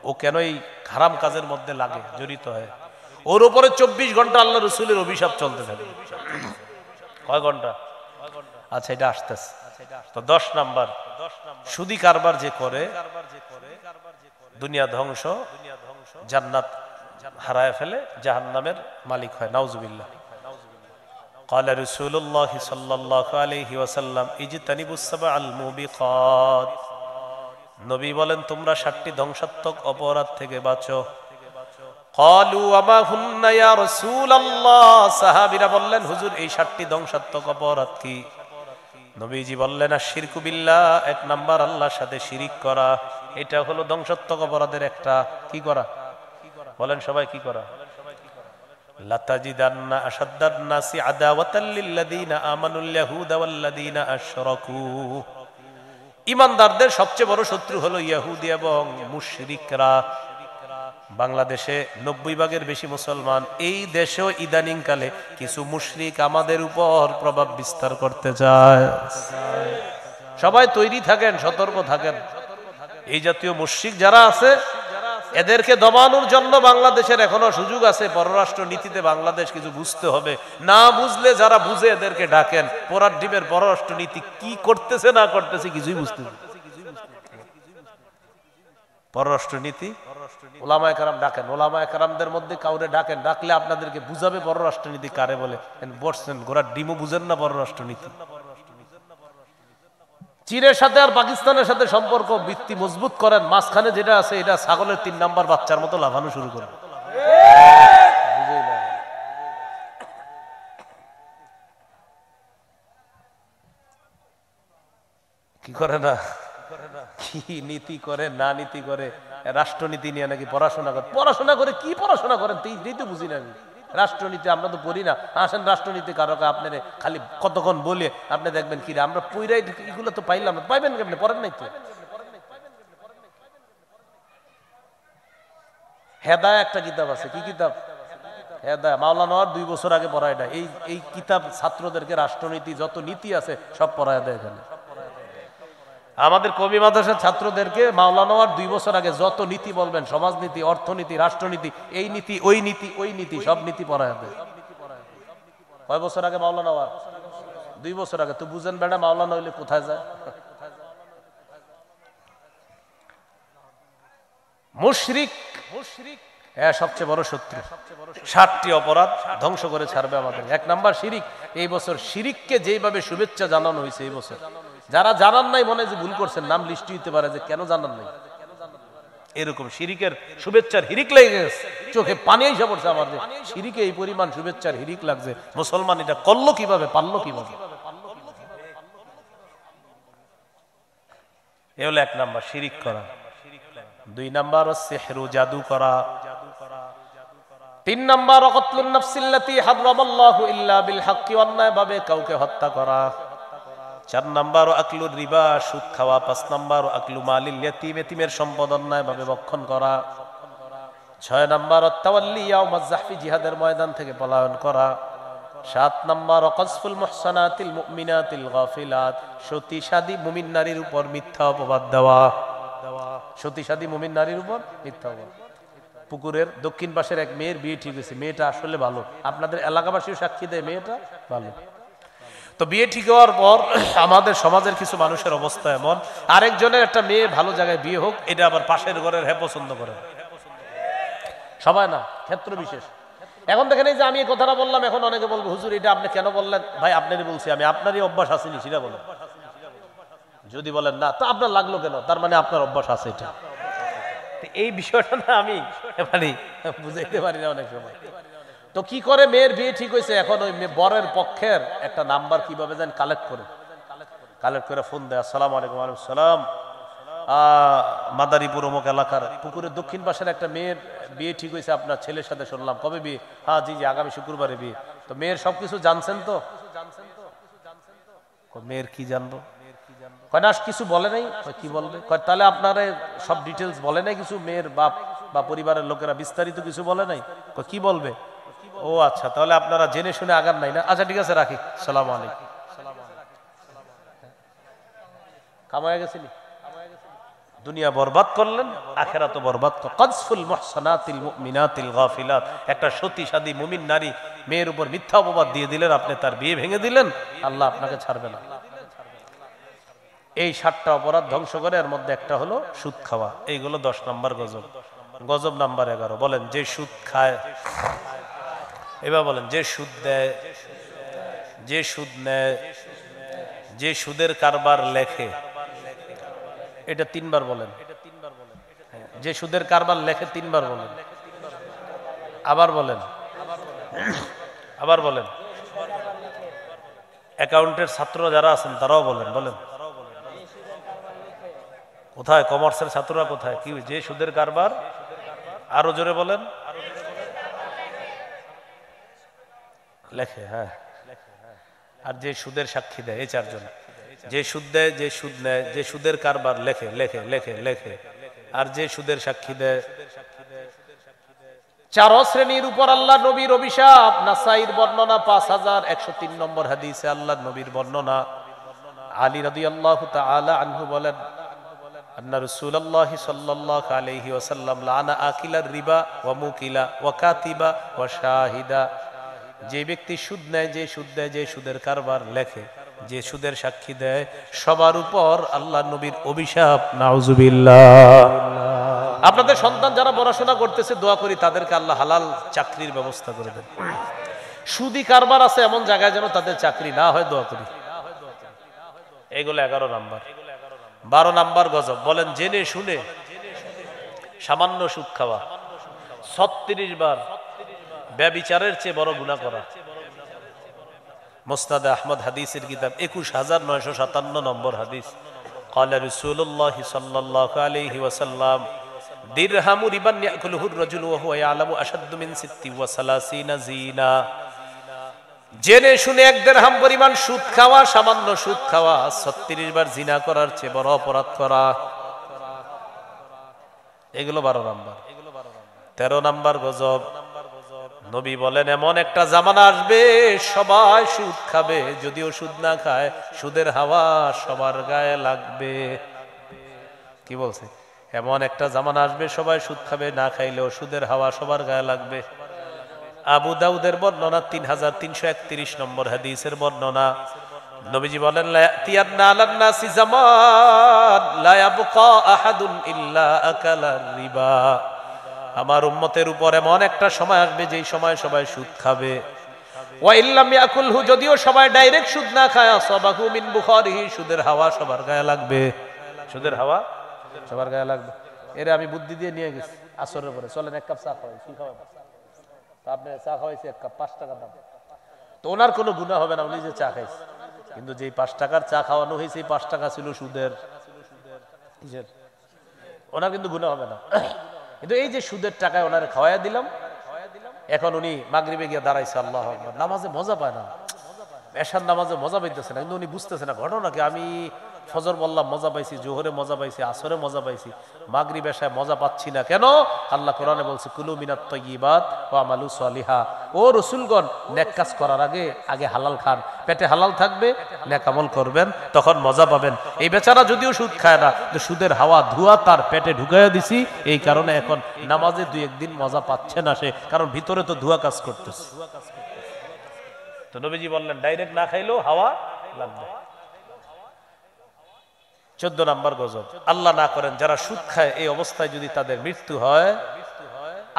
A: ও কেন এই হারাম কাজের মধ্যে লাগে, জড়িত হয়, ওর উপরে 24 ঘন্টা আল্লাহ রসুলের অভিশাপ চলতে থাকে। কয় ঘন্টা? আচ্ছা, এটা আসতেছে। তো 10 নাম্বার, সুদি কারবার যে করে দুনিয়া ধ্বংস, জান্নাত হারায় ফেলে, জাহান্নামের মালিক হয়। নাউজুবিল্লাহ। قال رسول الله صلى الله عليه وسلم اجتنبوا السبع الموبقات, নবী বলেন তোমরা 7টি ধ্বংসাত্মক অপরাধ থেকে বাঁচো। قالوا وما هن يا رسول الله, সাহাবীরা বললেন হুজুর এই 7টি ধ্বংসাত্মক অপরাধ কি? নবীজি বললেন আশিরকু বিল্লাহ, 1 নাম্বার আল্লাহর সাথে শিরিক করা, এটা হলো ধ্বংসাত্মক অপরাধের একটা। কি করা? বলেন সবাই, কি করা? লাতাজিদান্না আশাদ্দান নাসি আদাওয়াতাল লিল্লাযীনা আমানুল ইয়াহুদা ওয়াল্লাযীনা আশরাকু। ঈমানদারদের সবচেয়ে বড় শত্রু হলো ইহুদি এবং মুশরিকরা। বাংলাদেশে 90 ভাগের বেশি মুসলমান, এই দেশেও ইদানিং কালে কিছু মুশরিক আমাদের উপর প্রভাব বিস্তার করতে চায়। সবাই তৈরি থাকেন, সতর্ক থাকেন। এই জাতীয় মুশরিক যারা আছে এদেরকে দমানোর জন্য বাংলাদেশের এখনো সুযোগ আছে। পররাষ্ট্র নীতিতে বাংলাদেশ কিছু বুঝতে হবে, না বুঝলে যারা বুঝে এদেরকে ডাকেন। পোরার ডিমের পররাষ্ট্র নীতি কি করতেছে না করতেছে কিছুই বুঝতে হবে। পররাষ্ট্র নীতি ওলামায়ে কেরাম ডাকেন, ওলামায়ে কেরামদের মধ্যে কাউরে ডাকেন, ডাকলে আপনাদেরকে বুঝাবে পররাষ্ট্র নীতি কারে বলে। বসছেন গোড়ার ডিমও বুঝেন না পররাষ্ট্র নীতি। চীনের সাথে আর পাকিস্তানের সাথে সম্পর্ক ভিত্তি মজবুত করেন, মাঝখানে যেটা আছে এটা ছাগলের 3 নাম্বার বাচ্চার মতো লাফানো শুরু করেন। কি করে না, কি নীতি করে না নীতি করে, রাষ্ট্রনীতি নিয়ে নাকি পড়াশোনা করে। পড়াশোনা করে কি পড়াশোনা করেন এই তো বুঝি না আমি। রাষ্ট্রনীতি আমরা তো পড়ি না। আসেন রাষ্ট্রনীতি কারো আপনার খালি কতক্ষণ বলে আপনি দেখবেন কি আমরা পইরাই এগুলো তো পাইলাম, পাইবেন কেমনে, পড়েন নাই তো। হেদায়া একটা কিতাব আছে, কি কিতাব? হেদায়া, মাওলানার 2 বছর আগে পড়ায় এটা। এই কিতাব ছাত্রদেরকে রাষ্ট্রনীতি যত নীতি আছে সব পড়ায় দেয় এখানে। আমাদের কবি মাদ্রাসার ছাত্রদেরকে মাওলানার 2 বছর আগে যত নীতি বলবেন, সমাজনীতি, অর্থনীতি, রাষ্ট্রনীতি, এই নীতি ওই নীতি ওই নীতি সব নীতি পড়ায় দেয়। কয় বছর আগে মাওলানার? 2 বছর আগে। তো বুঝেন বেটা মাওলানা হইলে কোথায় যায়। মুশরিক সবচেয়ে বড় শত্রু। 60টি অপরাধ ধ্বংস করে ছাড়বে আমাদের। 1 নাম্বার শিরিক। এই বছর শিরিককে যেইভাবে শুভেচ্ছা জানানো হয়েছে এই বছর, যারা জানান নাই মনে যে ভুল করছেন, নাম লিস্টি হইতে পারে যে কেন জানান নাই। এরকম শিরিকের শুভেচ্ছার হিরিক লেগে গেছে, চোখে পানি এসে পড়ছে আমার যে শিরিকে এই পরিমাণ শুভেচ্ছার হিরিক লাগছে। মুসলমান এটা করলো কিভাবে, পারলো কিভাবে? এ হলো 1 নাম্বার শিরিক করা। 2 নাম্বার সিহরু, জাদু করা। 3 নাম্বার কতলুন নাফসিল্লাতী হারামাল্লাহু ইল্লা বিল হাক্কি, অন্যায়ভাবে কাউকে হত্যা করা। 4 নাম্বার আকলুর রিবা, সুদ খাওয়া। 5 নাম্বার আকলু মালিল ইয়াতীম, এতিমের সম্পদ অন্যায়ভাবে ভক্ষণ করা। 6 নাম্বার তাওয়াল্লি ইয়াউমাজ যাহফি, জিহাদের ময়দান থেকে পলায়ন করা। 7 নাম্বার কযফুল মুহসানাতিল মুমিনাতিল গাফিলাত, সতীসাদী মুমিন নারীর উপর মিথ্যা অপবাদ দেওয়া। সতীসাদী মুমিন নারীর উপর মিথ্যা অপবাদ। পুকুরের দক্ষিণ পাশের এক মেয়ের বিয়ে ঠিক হয়েছে, মেয়েটা আসলে ভালো, আপনাদের এলাকাবাসীও সাক্ষী দেয় মেয়েটা ভালো। তো বিয়ে ঠিক হওয়ার পর আমাদের সমাজের কিছু মানুষের অবস্থা এমন, আরেকজনের একটা মেয়ে ভালো জায়গায় বিয়ে হোক, এটা আবার পাশের ঘরের পছন্দ করে। সবাই না, ক্ষেত্র বিশেষ। এখন দেখেন এই যে আমি এই কথাটা বললাম, এখন অনেকে বলবো হুজুর এটা আপনি কেন বললেন? ভাই আপনারই বলছি আমি, আপনারই অভ্যাস আসেনি সেটা বলেন। যদি বলেন না তো আপনার লাগলো কেন, তার মানে আপনার অভ্যাস আছে এটা। এই বিষয়টা না আমি মানে বুঝাইতে পারি না অনেক সময়। তো কি করে মেয়ের বিয়ে ঠিক হয়েছে, এখন ওই বরের পক্ষের একটা নাম্বার কিভাবে যেন কালেক্ট করে ফোন দেয়। আসসালামু আলাইকুম। ওয়ালাইকুম সালাম, মাদারীপুর অমুক এলাকার পুকুরের দক্ষিণ পাশের একটা মেয়ের বিয়ে ঠিক হয়েছে আপনার ছেলের সাথে, শুনলাম। কবে বিয়ে? হ্যাঁ জি জি, আগামী শুক্রবারে বিয়ে। তো মেয়ের সবকিছু জানছেন তো? মেয়ের কি জানবো? কয় না কিছু বলে নাই। কি বলবে? তাহলে আপনারা সব ডিটেলস বলে নাই কিছু? মেয়ের বাপ বা পরিবারের লোকেরা বিস্তারিত কিছু বলে নাই? কি বলবে? ও আচ্ছা, তাহলে আপনারা জেনে শুনে আগার নাই না। আচ্ছা ঠিক আছে, রাখি। সালাম আলাইকুম। কামায় গেছিলি, দুনিয়া বরবাদ করলেন, আখিরাতও বরবাদ করলেন। কযফুল মুহসানাতিল মুমিনাতিল গাফিলাত, একটা সতীসাদী মুমিন নারী মেয়ের উপর মিথ্যা অপবাদ দিয়ে দিলেন, আপনি তার বিয়ে ভেঙে দিলেন, আল্লাহ আপনাকে ছাড়বে না। এই 7টা অপরাধ ধ্বংস করে, এর মধ্যে একটা হলো সুদ খাওয়া। এইগুলো 10 নাম্বার গজব। গজব নাম্বার 11, বলেন যে সুদ খায়। এবার বলেন যে সুদ দেয়, যে সুদ নেয়, যে সুদের কারবার লেখে। এটা 3 বার বলেন। যে সুদের কারবার লেখে 3 বার বলেন। আবার বলেন, আবার বলেন। অ্যাকাউন্টের ছাত্র যারা আছেন তারাও বলেন, বলেন। কোথায় কমার্সের ছাত্ররা কোথায়? কি যে সুদের কারবার? আরো জোরে বলেন। লেখে, হ্যাঁ। আর যে সুদের সাক্ষী দেয়, এই চারজন। যে সুদ দেয়, যে সুদ নেয়, যে সুদের কারবার লেখে লেখে লেখে লেখে, আর যে সুদের সাক্ষী দেয়। চার শ্রেণীর উপর আল্লাহ নবীর অভিশাপ। নাসাইর বর্ণনা 5103 নম্বর হাদিসে আল্লাহ নবীর বর্ণনা। আলী রাদিয়াল্লাহু তাআলা আনহু বলেন, আন্না রাসূলুল্লাহ সাল্লাল্লাহু আলাইহি ওয়াসাল্লাম লানা আকিলার রিবা ওয়া মুকিলা ওয়া কাতিবা ওয়া শাহিদা। যে ব্যক্তি সুদ নেয়, যে সুদ দেয়, যে সুদের কারবার লেখে, যে সুদের সাক্ষী দেয়, সবার উপর আল্লাহ নবীর অভিশাপ। নাউজুবিল্লাহ। আপনাদের সন্তান যারা পড়াশোনা করতেছে, দোয়া করি তাদেরকে আল্লাহ হালাল চাকরির ব্যবস্থা করে দেন। সুদি কারবার আছে এমন জায়গায় যেন তাদের চাকরি না হয়, দোয়া করি। এগুলো 11 নাম্বার। 12 নাম্বার গজব। বলেন জেনে শুনে সামান্য সুদ খাওয়া। 36 বার ব্যভিচারের চেয়ে বড় গুনাহ করা। মুসনাদে আহমদ হাদিসের কিতাব 21957 নম্বর হাদিস। ক্বালা রাসূলুল্লাহ সাল্লাল্লাহু আলাইহি ওয়াসাল্লাম দিরহামু রিবান ইয়াকুলুহু আর-রাজুলু ওয়া হুয়া ইয়ালামু আশাদ্দু মিন 36 জিনা। জেনে শুনে 1 দিরহাম পরিমাণ সুদ খাওয়া, সামান্য সুদ খাওয়া, 36 বার জিনা করার চেয়ে বড় অপরাধ করা। এগুলো 12 নাম্বার। 13 নাম্বার গজব। নবী বলেন এমন একটা জামানা আসবে সবাই সুদ খাবে, যদিও সুদ না খায় সুদের হাওয়া সবার গায়ে লাগবে। কি বলছে? এমন একটা জামানা আসবে সবাই সুদ খাবে, না খাইলেও সুদের হাওয়া সবার গায়ে লাগবে। আবু দাউদের বর্ণনা 3331 নম্বর হাদিসের বর্ণনা। নবীজি বলেন লা ইয়াতিয়ান্না আলান নাসি জামান লা ইয়াবকা আহাদুন ইল্লা আকালা রিবা। আমার উম্মতের উপর এমন একটা সময় আসবে যেই সময় সবাই সুদ খাবে। ওয়া ইল্লাম ইয়াকুলহু, যদিও সবাই ডাইরেক্ট সুদ না খায়, আসাবাহু মিন বুখারিহি, সুদের হাওয়া সবার গায়ে লাগবে। সুদের হাওয়া সবার গায়ে লাগবে। এর আমি বুদ্ধি দিয়ে নিয়ে গেছি আসরের পরে। চলেন 1 কাপ চা খাওয়াই। কি খাওয়াবো? আপনি চা খাওয়াইছে 1 কাপ, 5 টাকা দাম। তো ওনার কোনো গুনাহ হবে না, উনি যে চা খাইছে। কিন্তু যেই 5 টাকার চা খাওয়ানো হয়েছে, 5 টাকা ছিল সুদের। ওনার কিন্তু গুনাহ হবে না। কিন্তু এই যে সুদের টাকায় ওনারে খাওয়াইয়া দিলাম, এখন উনি মাগরিবে গিয়ে দাঁড়াইছে, আল্লাহু আকবার, নামাজে মজা পায় না, এশার নামাজে মজা পাইতেছে না। কিন্তু উনি বুঝতেছে না ঘটনা কি। আমি ফজর বললাম মজা পাইছি, জোহরে মজা পাইছি, আসরে মজা পাইছি, মাগরিব এশায় মজা পাচ্ছি না কেন? আল্লাহ কোরআনে বলছে কুলু মিনাত তাইয়্যিবাত ওয়া আমালু সালিহা। ও রাসূলগণ, নেক কাজ করার আগে আগে হালাল খান। পেটে হালাল থাকবে, নেক আমল করবেন, তখন মজা পাবেন। এই বেচারা যদিও সুদ খায় না, তো সুদের হাওয়া ধোঁয়া তার পেটে ঢুকাইয়া দিছি, এই কারণে এখন নামাজে 2-1 দিন মজা পাচ্ছে না সে, কারণ ভিতরে তো ধোঁয়া কাজ করতেছে। তো নবীজি বললেন ডাইরেক্ট না খাইলেও হাওয়া লাগবে। 14 নাম্বার গজব। আল্লাহ না করেন যারা সুদ খায়, এই অবস্থায় যদি তাদের মৃত্যু হয়,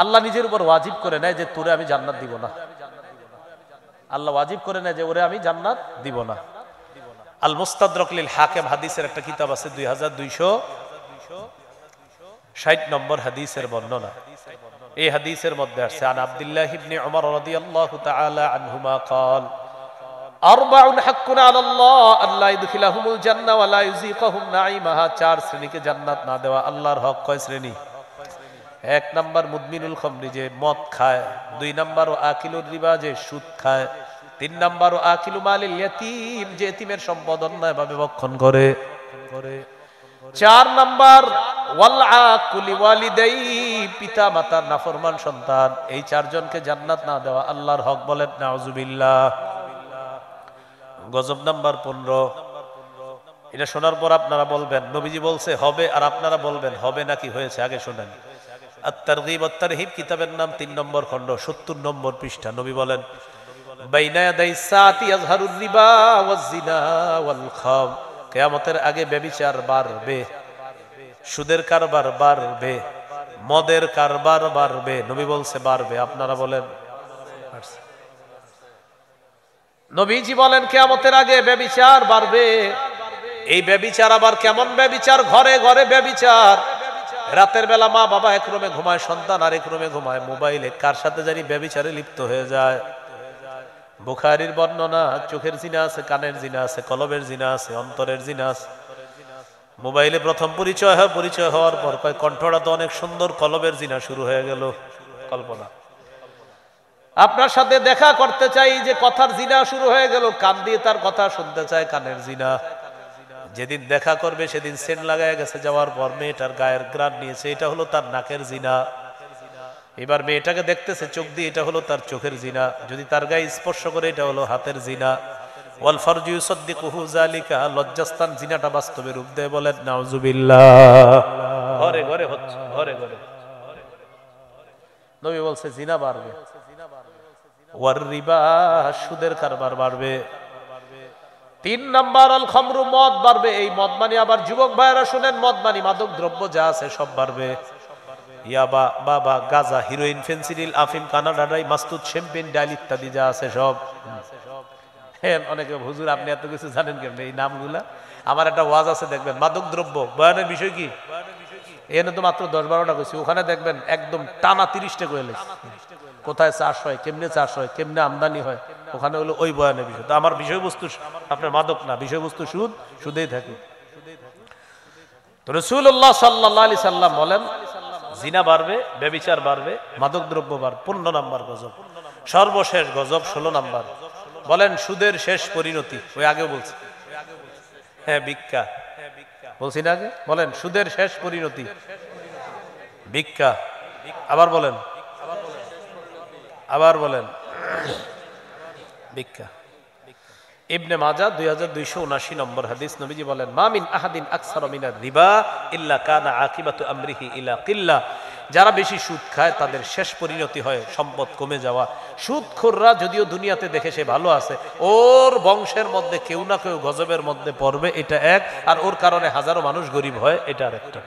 A: আল্লাহ নিজের উপর ওয়াজিব করে নেয় যে তোরে আমি জান্নাত দিব না। আল্লাহ ওয়াজিব করে নেয় যে ওরে আমি জান্নাত দিব না। আল মুস্তাদরাক লিল হাকিম হাদিসের একটা কিতাব আছে, 2260 নম্বর হাদিসের বর্ণনা। এই হাদিসের মধ্যে আসছে আন আব্দুল্লাহ ইবনে উমর রাদিয়াল্লাহু তাআলা আনহুমা قال আরবাউন হাক্কুন আলাল্লাহ আল্লা ইদখিলাহুমুল জান্নাহ ওয়া লা ইউযিকুহুম নাঈমাহা। 4 শ্রেণীকে জান্নাত না দেওয়া আল্লাহর হক। কয় শ্রেণী? 1 নাম্বার মুদমিনুল খামরি, যে মদ খায়। 2 নাম্বার আকিলুর রিবা, যে সুদ খায়। 3 নাম্বার আকিলু মালিল ইয়াতীম, যে এতিমের সম্পদ অন্যায়ভাবে ভক্ষণ করে। 4 নাম্বার ওয়াল আকুলি ওয়ালিদাই, পিতা মাতার নাফরমান সন্তান। এই 4 জনকে জান্নাত না দেওয়া আল্লাহর হক। বলেন নাউজুবিল্লাহ। গজব নাম্বার 15। এটা শোনার পর আপনারা বলবেন নবীজি বলছে হবে, আর আপনারা বলবেন হবে নাকি হয়েছে। আগে শোনেন। আত-তারগীব ওয়াত-তারহিব কিতাবের নাম 3 নম্বর খণ্ড, 70 নম্বর পৃষ্ঠা। নবী বলেন বাইনা ইয়াদাইস সাআতি ইয়াজহারুর রিবা ওয়াজ-জিনা ওয়াল খাম। কিয়ামতের আগে ব্যভিচার বাড়বে, সুদের কারবার বাড়বে, মদের কারবার বাড়বে। নবী বলছে বাড়বে, আপনারা বলেন। নবীজি বলেন কিয়ামতের আগে ব্যভিচার বাড়বে। এই ব্যভিচার আবার কেমন ব্যভিচার? ঘরে ঘরে ব্যভিচার। রাতের বেলা মা বাবা এক রুমে ঘুমায়, সন্তান আরেক রুমে ঘুমায়, মোবাইলে কার সাথে জানি ব্যভিচারে লিপ্ত হয়ে যায়। বুখারীর বর্ণনা, চোখের জিনা আছে, কানের জিনা আছে, কলবের জিনা আছে, অন্তরের জিনা আছে। মোবাইলে প্রথম পরিচয় হয়, পরিচয় হওয়ার পর কয় কণ্ঠটা তো অনেক সুন্দর, কলবের জিনা শুরু হয়ে গেল। কল্পনা। আপনার সাথে দেখা করতে চাই, যে কথার জিনা শুরু হয়ে গেল, কান দিয়ে তার কথা শুনতে চায়, কানের জিনা। যেদিন দেখা করবে সেদিন সেন্ট লাগায় গেছে, যাওয়ার পর মেয়েটার গায়ের গ্রাণ নিয়েছে, এটা হলো তার নাকের জিনা। এবার মেয়েটাকে দেখতেছে চোখ দিয়ে, এটা হলো তার চোখের জিনা। যদি তার গায়ে স্পর্শ করে, এটা হলো হাতের জিনা। ওয়াল ফারজু ইউসাদ্দিকুহু যালিকা, লজ্জাস্থান জিনাটা বাস্তবে রূপ দেয়। বলেন নাউজুবিল্লাহ। ঘরে ঘরে হচ্ছে, ঘরে ঘরে। নবী বলছে জিনা বাড়বে, ওয়ার রিবা, সুদের কারবার বাড়বে। 3 নাম্বার আল খামরু, মদ বাড়বে। এই মদ মানে আবার যুবক ভাইয়েরা শুনেন, মদ মানে মাদক দ্রব্য যা আছে সব বাড়বে। ইয়াবা, বাবা, গাজা, হিরোইন, ফেন্সিডিল, আফিম, কানাডাডাই, মাস্তুদ, শ্যাম্পেন, ডাইল ইত্যাদি যা আছে সব। হ্যাঁ, অনেকে হুজুর আপনি এত কিছু জানেন কেমন এই নামগুলা? আমার একটা ওয়াজ আছে, দেখবেন মাদক দ্রব্য বয়ানের বিষয় কি। এনে তো মাত্র 10-12টা কইছি, ওখানে দেখবেন একদম টানা 30টা কইলে কোথায় চাষ হয়, কেমনে চাষ হয়, কেমনে আমদানি হয়, ওখানে হলো ওই বয়ানের বিষয়। তো আমার বিষয়বস্তু আপনার মাদক না, বিষয়বস্তু সুদ, সুদেই থাকে। তো রাসূলুল্লাহ সাল্লাল্লাহু আলাইহি সাল্লাম বলেন জিনা বাড়বে, ব্যভিচার বাড়বে, মাদক দ্রব্য বাড়বে। 15 নাম্বার গজব। সর্বশেষ গজব 16 নাম্বার। বলেন সুদের শেষ পরিণতি। ওই আগেও বলছি, হ্যাঁ ভিক্ষা বলছি না আগে? বলেন সুদের শেষ পরিণতি ভিক্ষা। আবার বলেন, আবার বলেন ভিক্ষা। ইবনে মাজাহ 2279 নম্বর হাদিস, নবীজি বলেন মা মিন আহাদিন আকসারা মিনার রিবা ইল্লা কানা আকিবাতু আমরিহি ইলা কিল্লা। যারা বেশি সুদ খায় তাদের শেষ পরিণতি হয় সম্পদ কমে যাওয়া। সুদখোররা যদিও দুনিয়াতে দেখে সে ভালো আছে, ওর বংশের মধ্যে কেউ না কেউ গজবের মধ্যে পড়বে, এটা এক। আর ওর কারণে হাজারো মানুষ গরিব হয়, এটা আরেকটা।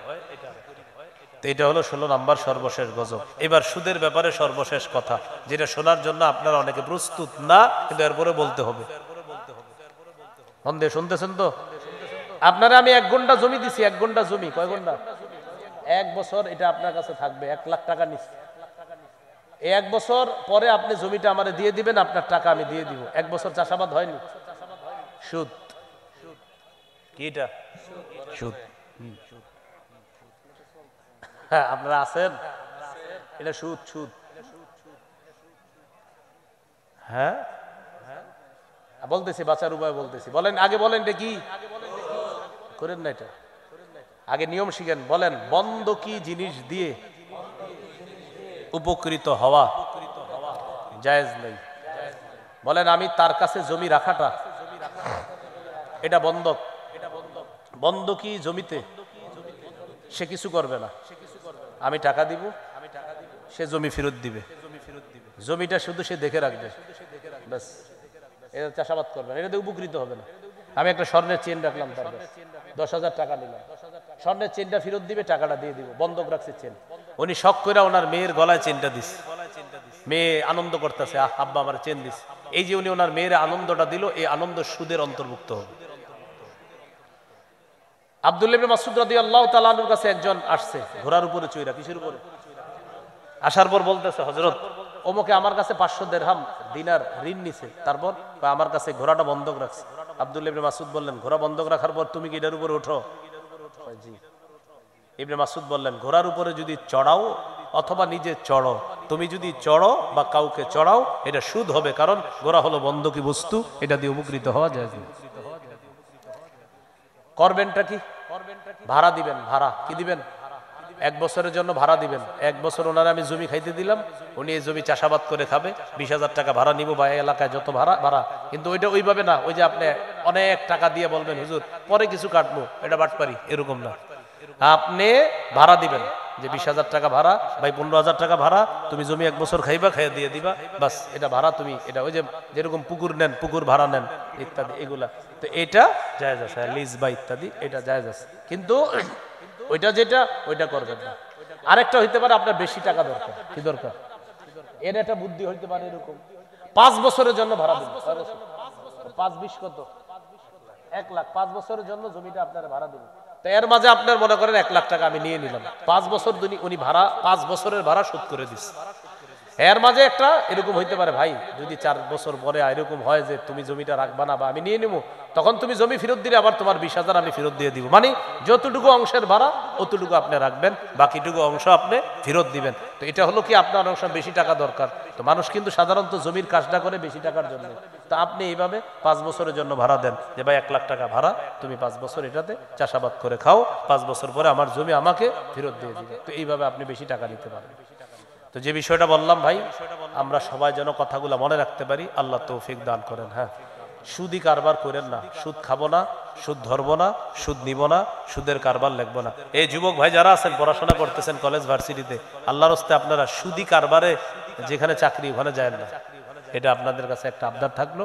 A: এটা হলো 16 নাম্বার সর্বশেষ গজব। এবার সুদের ব্যাপারে সর্বশেষ কথা, যেটা শোনার জন্য আপনারা অনেকে প্রস্তুত না, কিন্তু এরপরে বলতে হবে। শুনতেছেন তো? আপনারা আমি 1 ঘন্টা জমি দিছি, 1 ঘন্টা জমি, কয় ঘন্টা? 1 বছর এটা আপনার কাছে থাকবে। 1 লাখ টাকা নিচ্ছি, এই 1 বছর পরে আপনি জমিটা আমারে দিয়ে দিবেন, আপনার টাকা আমি দিয়ে দিব। 1 বছর চাষাবাদ হয়নি, সুদ। কি এটা? সুদ। হ্যাঁ, আপনারা আছেন, এটা সুদ, সুদ। হ্যাঁ বলতেছি, বাঁচার উপায় বলতেছি। বলেন আগে, বলেন এটা কি করেন না, এটা আগে নিয়ম শিখেন। বলেন বন্ধকি জিনিস দিয়ে উপকৃত হওয়া জায়েজ নেই। বলেন আমি তার কাছে জমি রাখাটা, এটা বন্ধক। বন্ধকি জমিতে সে কিছু করবে না, আমি টাকা দিব, সে জমি ফেরত দিবে। জমিটা শুধু সে দেখে রাখবে, ব্যাস। এটা চাষাবাদ করবে না, এটাতে উপকৃত হবে না। আমি একটা স্বর্ণের চেন রাখলাম, তার 10,000 টাকা নিলাম, স্বর্ণের চেনটা ফেরত দিবে, টাকাটা দিয়ে দিব। বন্ধক রাখছে চেন। উনি শখ করে ওনার মেয়ের গলায় চেনটা দিস, মেয়ে আনন্দ করতেছে, আব্বা আমার চেন দিস। এই যে উনি ওনার মেয়ের আনন্দটা দিল, এই আনন্দ সুদের অন্তর্ভুক্ত হবে। আব্দুল্লাহ ইবনে মাসউদ রাদিয়াল্লাহু তাআলা আনহুর কাছে একজন আসছে, ঘোড়ার উপরে চড়া, কিসের উপরে? আসার পর বলতেছে হযরত ওমকে আমার কাছে 500 দিরহাম দিনার ঋণ নিছে, তারপর আমার কাছে ঘোড়াটা বন্ধক রাখছে। আব্দুল্লাহ ইবনে মাসউদ বললেন ঘোড়া বন্ধক রাখার পর তুমি কি এটার উপরে ওঠো? জি। ইবনে মাসউদ বললেন ঘোড়ার উপরে যদি চড়াও অথবা নিজে চড়ো, তুমি যদি চড়ো বা কাউকে চড়াও, এটা সুদ হবে, কারণ ঘোড়া হলো বন্ধকি বস্তু, এটা দিয়ে উপকৃত হওয়া যায়। করবেনটা কি? ভাড়া দিবেন। ভাড়া কি দিবেন? 1 বছরের জন্য ভাড়া দিবেন। 1 বছর ওনার আমি জমি খাইতে দিলাম, উনি এই জমি চাষাবাদ করে খাবে। 20,000 টাকা ভাড়া নিব, বা এলাকায় যত ভাড়া। কিন্তু ওইটা ওইভাবে না, ওই যে আপনি অনেক টাকা দিয়ে বলবেন হুজুর পরে কিছু কাটবো, এটা বাটপারি, এরকম না। আপনি ভাড়া দিবেন যে 20,000 টাকা ভাড়া, ভাই 15,000 টাকা ভাড়া, তুমি জমি 1 বছর খাইবা, খাইয়া দিয়ে দিবা, বাস। এটা ভাড়া, তুমি এটা ওই যে যেরকম পুকুর নেন, পুকুর ভাড়া নেন ইত্যাদি, এগুলা। তো এটা জায়েজ আছে, লিজ বা ইত্যাদি, এটা জায়েজ আছে। কিন্তু ওইটা যেটা, ওইটা করবেন না। আরেকটা হইতে পারে আপনার বেশি টাকা দরকার। কি দরকার? এর একটা বুদ্ধি হইতে পারে এরকম, 5 বছরের জন্য ভাড়া দিন। 5-20 কত? 1 লাখ। 5 বছরের জন্য জমিটা আপনারা ভাড়া দিবেন। তো এর মাঝে আপনার মনে করেন 1 লাখ টাকা আমি নিয়ে নিলাম, 5 বছর উনি ভাড়া, 5 বছরের ভাড়া শোধ করে দিচ্ছে। এর মাঝে একটা এরকম হইতে পারে, ভাই যদি 4 বছর পরে এরকম হয় যে তুমি জমিটা রাখবা না বা আমি নিয়ে নেবো, তখন তুমি জমি ফেরত দিলে আবার তোমার 20,000 আমি ফেরত দিয়ে দিব। মানে যতটুকু অংশের ভাড়া অতটুকু আপনি রাখবেন, বাকিটুকু অংশ আপনি ফেরত দিবেন। তো এটা হলো কি আপনার অনেক সময় বেশি টাকা দরকার, তো মানুষ কিন্তু সাধারণত জমির কাজটা করে বেশি টাকার জন্য। তো আপনি এইভাবে 5 বছরের জন্য ভাড়া দেন যে ভাই 1 লাখ টাকা ভাড়া, তুমি 5 বছর এটাতে চাষাবাদ করে খাও, 5 বছর পরে আমার জমি আমাকে ফেরত দিয়ে দিবে। তো এইভাবে আপনি বেশি টাকা নিতে পারেন। তো যে বিষয়টা বললাম ভাই, আমরা সবাই যেন কথাগুলো মনে রাখতে পারি, আল্লাহ তৌফিক দান করেন। হ্যাঁ, সুদি কারবার করেন না, সুদ খাবো না, সুদ ধরবো না, সুদ নিব না, সুদের কারবার লিখবো না। এই যুবক ভাই যারা আছেন পড়াশোনা করতেছেন কলেজ ভার্সিটিতে, আল্লাহর রাস্তে আপনারা সুদি কারবারে যেখানে চাকরি ওখানে যায় না, এটা আপনাদের কাছে একটা আবদার থাকলো।